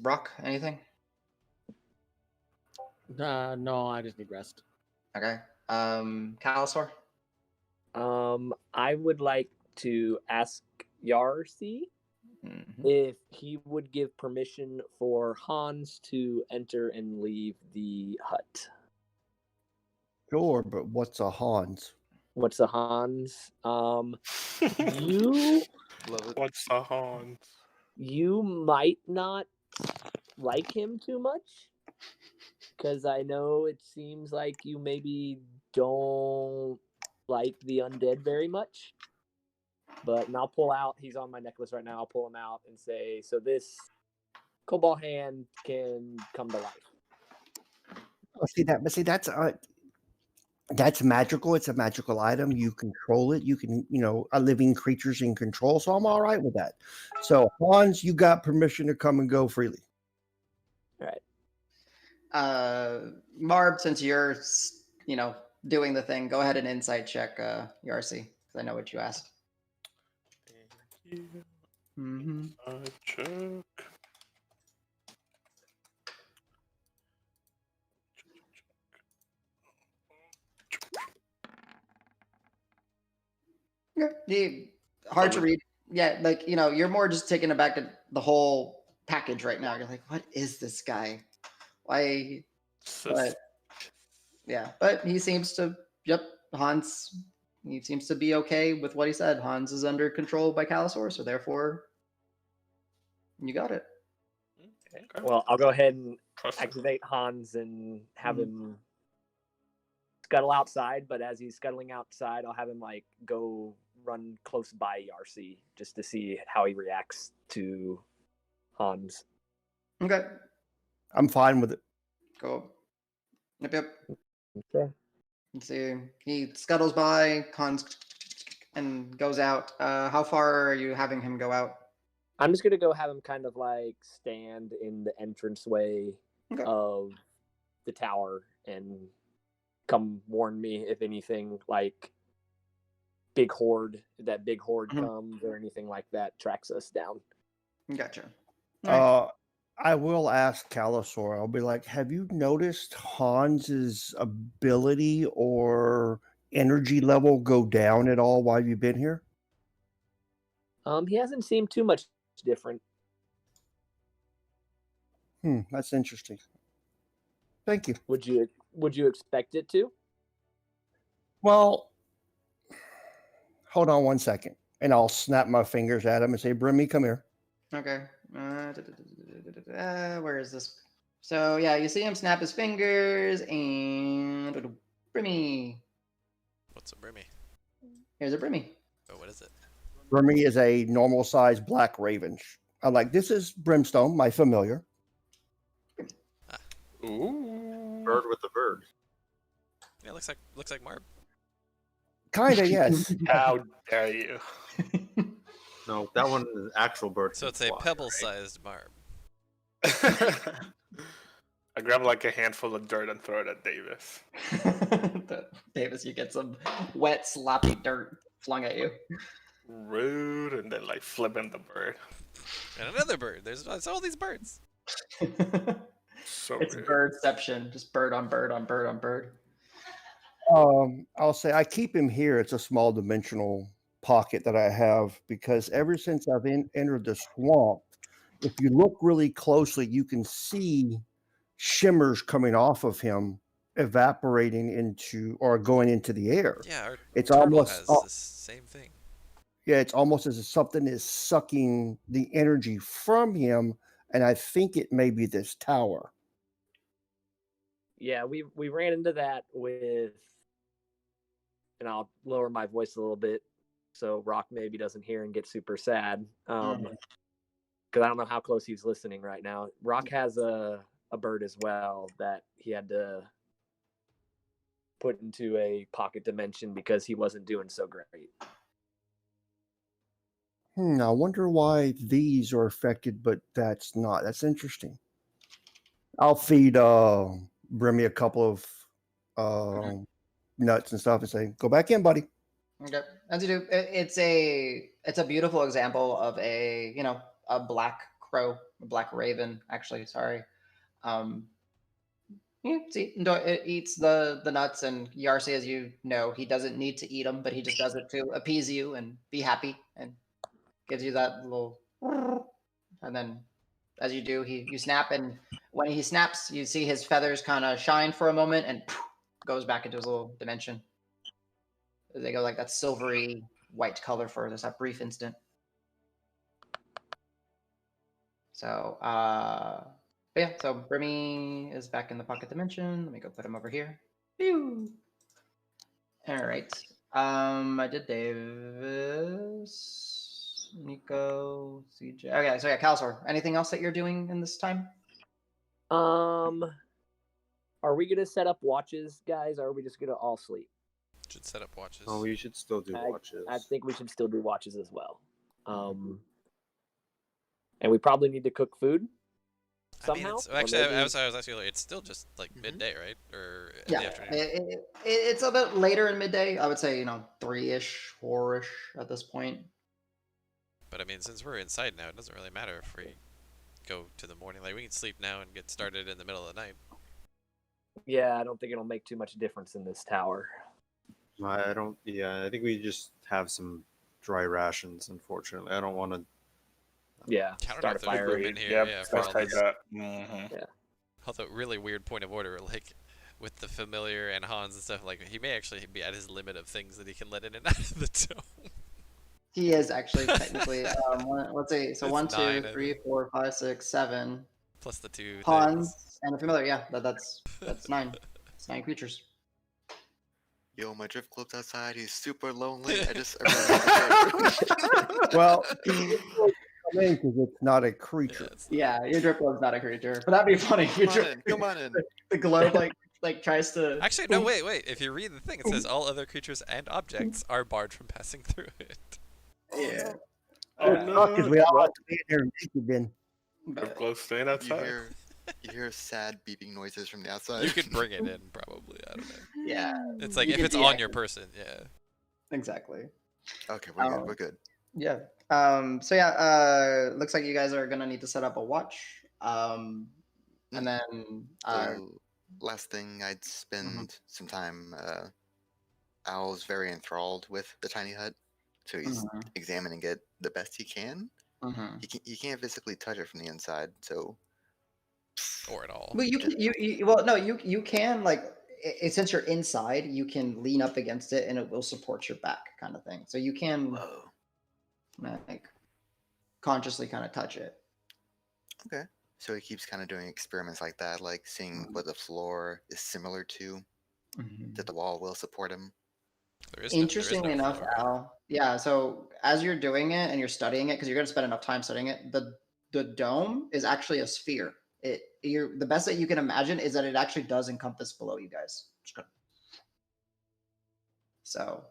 [SPEAKER 1] Rock. Anything?
[SPEAKER 4] No, I just need rest.
[SPEAKER 1] Okay. Calasor.
[SPEAKER 8] I would like to ask Yarcy
[SPEAKER 1] Mm-hmm.
[SPEAKER 8] if he would give permission for Hans to enter and leave the hut.
[SPEAKER 3] Sure, but what's a Hans?
[SPEAKER 8] What's a Hans? You
[SPEAKER 7] Love it.
[SPEAKER 5] What's the Hans?
[SPEAKER 8] you might not like him too much, because I know it seems like you maybe don't like the undead very much. But and I'll pull out. He's on my necklace right now. I'll pull him out and say, "So this cobalt hand can come to life."
[SPEAKER 3] Oh, that's magical. It's a magical item. You control it. You can, a living creature's in control. So I'm all right with that. So Hans, you got permission to come and go freely.
[SPEAKER 8] All right.
[SPEAKER 1] Marb, since you're, doing the thing, go ahead and insight check Yarcy, because I know what you asked.
[SPEAKER 5] Thank you.
[SPEAKER 1] Mm-hmm.
[SPEAKER 5] Check.
[SPEAKER 1] Hard to read. Yeah, you're more just taken aback at the whole package right now. You're like, what is this guy? Why? But yeah, but he seems to. Yep, Hans. He seems to be okay with what he said. Hans is under control by Calasor, so therefore, you got it.
[SPEAKER 5] Okay.
[SPEAKER 8] Well, I'll go ahead and
[SPEAKER 5] Trust him.
[SPEAKER 8] activate Hans and have him scuttle outside. But as he's scuttling outside, I'll have him go run close by Yarcy just to see how he reacts to Hans.
[SPEAKER 1] Okay,
[SPEAKER 3] I'm fine with it.
[SPEAKER 1] go. Yep.
[SPEAKER 8] Okay.
[SPEAKER 1] Let's see. He scuttles by, Hans, and goes out. How far are you having him go out?
[SPEAKER 8] I'm just gonna go have him kind of stand in the entranceway
[SPEAKER 1] Okay.
[SPEAKER 8] of the tower and come warn me if anything big horde comes or anything like that tracks us down.
[SPEAKER 1] Gotcha. All right.
[SPEAKER 3] I will ask Calasor. I'll be like, have you noticed Hans's ability or energy level go down at all while you've been here?
[SPEAKER 8] He hasn't seemed too much different.
[SPEAKER 3] That's interesting. Thank you.
[SPEAKER 8] Would you expect it to?
[SPEAKER 3] Well, hold on one second, and I'll snap my fingers at him and say, Brimmy, come here.
[SPEAKER 1] Okay. Where is this? So yeah, you see him snap his fingers and Brimmy.
[SPEAKER 2] What's a Brimmy?
[SPEAKER 1] Here's a Brimmy.
[SPEAKER 2] Oh, what is it?
[SPEAKER 3] Brimmy is a normal-sized black raven. I'm like, this is Brimstone, my familiar.
[SPEAKER 5] Ooh.
[SPEAKER 6] Bird with a bird.
[SPEAKER 2] Yeah, looks like Marb.
[SPEAKER 3] Kinda, yes.
[SPEAKER 5] How dare you?
[SPEAKER 6] No, that one is an actual bird.
[SPEAKER 2] So it's a pebble-sized Marb.
[SPEAKER 5] I grab a handful of dirt and throw it at Davis.
[SPEAKER 1] Davis, you get some wet, sloppy dirt flung at you.
[SPEAKER 5] Rude, and then flipping the bird.
[SPEAKER 2] And another bird. There's all these birds.
[SPEAKER 5] So
[SPEAKER 1] It's
[SPEAKER 5] rude.
[SPEAKER 1] birdception, just bird on bird on bird on bird.
[SPEAKER 3] I'll say I keep him here. It's a small dimensional pocket that I have because ever since I've entered the swamp, if you look really closely, you can see shimmers coming off of him evaporating into or going into the air.
[SPEAKER 2] Yeah, our
[SPEAKER 3] It's
[SPEAKER 2] turtle
[SPEAKER 3] almost
[SPEAKER 2] has the same thing.
[SPEAKER 3] yeah, it's almost as if something is sucking the energy from him, and I think it may be this tower.
[SPEAKER 8] Yeah, we ran into that with, and I'll lower my voice a little bit so Rock maybe doesn't hear and get super sad. Because I don't know how close he's listening right now. Rock has a bird as well that he had to put into a pocket dimension because he wasn't doing so great.
[SPEAKER 3] I wonder why these are affected, but that's not. That's interesting. I'll feed Brimmy a couple of nuts and stuff and say, "Go back in, buddy."
[SPEAKER 1] Okay, as you do, it's a beautiful example of a a black crow, a black raven, actually. Sorry, it eats the nuts, and Yarsi, as you know, he doesn't need to eat them, but he just does it to appease you and be happy, and gives you that little, and then as you do, you snap, and when he snaps, you see his feathers kind of shine for a moment, and goes back into his little dimension. They go like that silvery white color for just that brief instant. So, but yeah, so Brimmy is back in the pocket dimension. Let me go put him over here. Pew! All right. I did Davis, Nico, CJ. Okay, so yeah, Calsor. Anything else that you're doing in this time?
[SPEAKER 8] Are we gonna set up watches, guys, or are we just gonna all sleep?
[SPEAKER 2] Should set up watches.
[SPEAKER 6] Oh, we should still do watches.
[SPEAKER 8] I think we should still do watches as well. And we probably need to cook food somehow.
[SPEAKER 2] I was actually like, it's still just like midday, right? Or in the afternoon.
[SPEAKER 1] It's a bit later in midday. I would say 3-ish, 4-ish at this point.
[SPEAKER 2] But I mean, since we're inside now, it doesn't really matter if we go to the morning. Like we can sleep now and get started in the middle of the night.
[SPEAKER 8] Yeah, I don't think it'll make too much difference in this tower.
[SPEAKER 6] I don't. Yeah, I think we just have some dry rations. Unfortunately, I don't want to.
[SPEAKER 8] Yeah, start a fire
[SPEAKER 2] in here. Yeah, for all this.
[SPEAKER 8] Yeah.
[SPEAKER 2] Although, really weird point of order, like with the familiar and Hans and stuff. Like he may actually be at his limit of things that he can let in and out of the dome. He
[SPEAKER 1] is actually technically. Let's see. So
[SPEAKER 2] it's
[SPEAKER 1] 1, 2, 3, 4, 5, 6, 7.
[SPEAKER 2] Plus the 2
[SPEAKER 1] Hans
[SPEAKER 2] things.
[SPEAKER 1] and the familiar. Yeah, that's 9. It's 9 creatures.
[SPEAKER 7] Yo, my drift club's outside. He's super lonely.
[SPEAKER 3] Well, because it's not a creature.
[SPEAKER 1] Yeah, your drip globe's not a creature. But that'd be funny.
[SPEAKER 7] Come on in.
[SPEAKER 1] The globe like tries to.
[SPEAKER 2] Actually, no. Wait. If you read the thing, it says all other creatures and objects are barred from passing through it.
[SPEAKER 1] Yeah.
[SPEAKER 3] Because we all have to be in there naked then.
[SPEAKER 5] Drip globe staying outside.
[SPEAKER 7] You hear sad beeping noises from the outside.
[SPEAKER 2] You could bring it in, probably. I don't know.
[SPEAKER 1] Yeah.
[SPEAKER 2] It's like if it's on your person, yeah.
[SPEAKER 1] Exactly.
[SPEAKER 7] Okay, we're good. We're good.
[SPEAKER 1] Yeah. So yeah. Looks like you guys are gonna need to set up a watch. And then.
[SPEAKER 7] So, last thing, I'd spend some time. Owl's very enthralled with the tiny hut, so he's examining it the best he can. He can't physically touch it from the inside, so.
[SPEAKER 2] Or at all.
[SPEAKER 1] Well, you can since you're inside, you can lean up against it and it will support your back, kind of thing. So you can like consciously kind of touch it.
[SPEAKER 7] Okay. So he keeps kind of doing experiments like that, like seeing what the floor is similar to, that the wall will support him.
[SPEAKER 1] Interestingly enough, Al. Yeah. So as you're doing it and you're studying it, because you're going to spend enough time studying it, the dome is actually a sphere. The best that you can imagine is that it actually does encompass below you guys. So.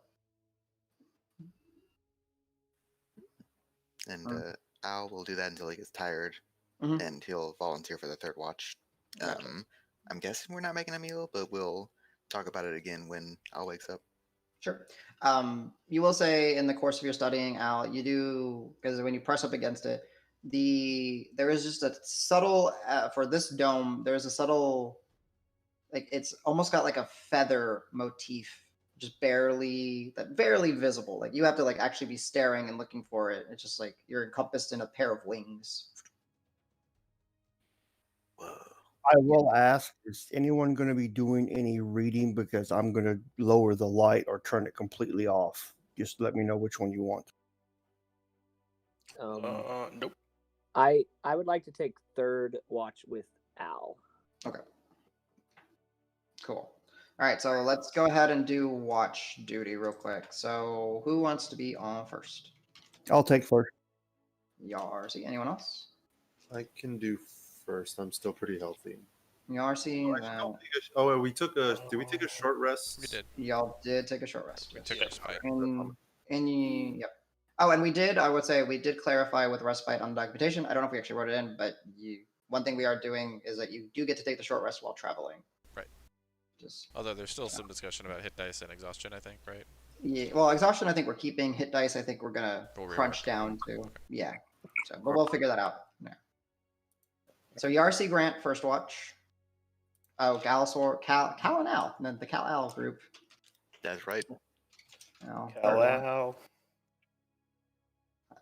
[SPEAKER 7] And Al will do that until he gets tired, and he'll volunteer for the third watch.
[SPEAKER 1] Gotcha.
[SPEAKER 7] I'm guessing we're not making a meal, but we'll talk about it again when Al wakes up.
[SPEAKER 1] Sure. You will say in the course of your studying, Al, you do, because when you press up against it, there is just a subtle for this dome. There's a subtle, like it's almost got like a feather motif, just barely visible. Like you have to like actually be staring and looking for it. It's just like you're encompassed in a pair of wings.
[SPEAKER 7] Whoa!
[SPEAKER 3] I will ask, is anyone going to be doing any reading? Because I'm going to lower the light or turn it completely off. Just let me know which one you want.
[SPEAKER 5] Nope.
[SPEAKER 8] I would like to take third watch with Al.
[SPEAKER 1] Okay. Cool. All right, so let's go ahead and do watch duty real quick. So who wants to be on first?
[SPEAKER 3] I'll take first.
[SPEAKER 1] Yarcy. Anyone else?
[SPEAKER 6] I can do first. I'm still pretty healthy.
[SPEAKER 1] Yarcy.
[SPEAKER 6] Oh, we took a. Did we take a short rest?
[SPEAKER 2] We did.
[SPEAKER 1] Y'all did take a short rest.
[SPEAKER 2] We
[SPEAKER 1] Yes.
[SPEAKER 2] took respite.
[SPEAKER 1] Yep. Oh, and we did. I would say we did clarify with respite on documentation. I don't know if we actually wrote it in, but one thing we are doing is that you do get to take the short rest while traveling.
[SPEAKER 2] Right.
[SPEAKER 1] Just
[SPEAKER 2] Although there's still some discussion about hit dice and exhaustion, I think, right?
[SPEAKER 1] yeah. Well, exhaustion. I think we're keeping. Hit dice. I think we're gonna
[SPEAKER 2] We'll
[SPEAKER 1] crunch
[SPEAKER 2] rework.
[SPEAKER 1] down to.
[SPEAKER 2] Okay.
[SPEAKER 1] Yeah. So, but we'll figure that out. Yeah. So Yarcy Grant first watch. Oh, Galasor, Cal and Al, the Cal Al group.
[SPEAKER 7] That's right.
[SPEAKER 1] Al, third watch.
[SPEAKER 5] Cal.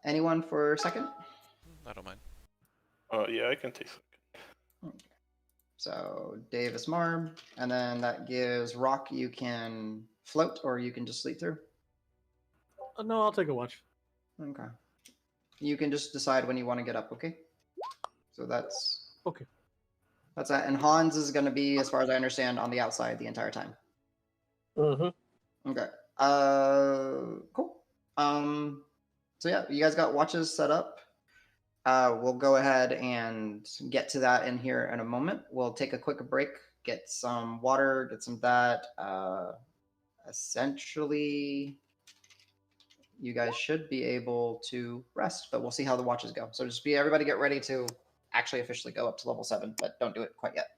[SPEAKER 1] Anyone for second?
[SPEAKER 2] I don't mind.
[SPEAKER 5] Yeah, I can take second.
[SPEAKER 1] So Davis Marm, and then that gives Rock. You can float, or you can just sleep through.
[SPEAKER 4] No, I'll take a watch.
[SPEAKER 1] Okay. You can just decide when you want to get up. Okay. So that's
[SPEAKER 4] Okay.
[SPEAKER 1] That's that. And Hans is going to be, as far as I understand, on the outside the entire time.
[SPEAKER 8] Mm-hmm.
[SPEAKER 1] Okay. Cool. So yeah, you guys got watches set up. We'll go ahead and get to that in here in a moment. We'll take a quick break, get some water, get some that. Essentially, you guys should be able to rest, but we'll see how the watches go. So just everybody get ready to actually officially go up to level 7, but don't do it quite yet.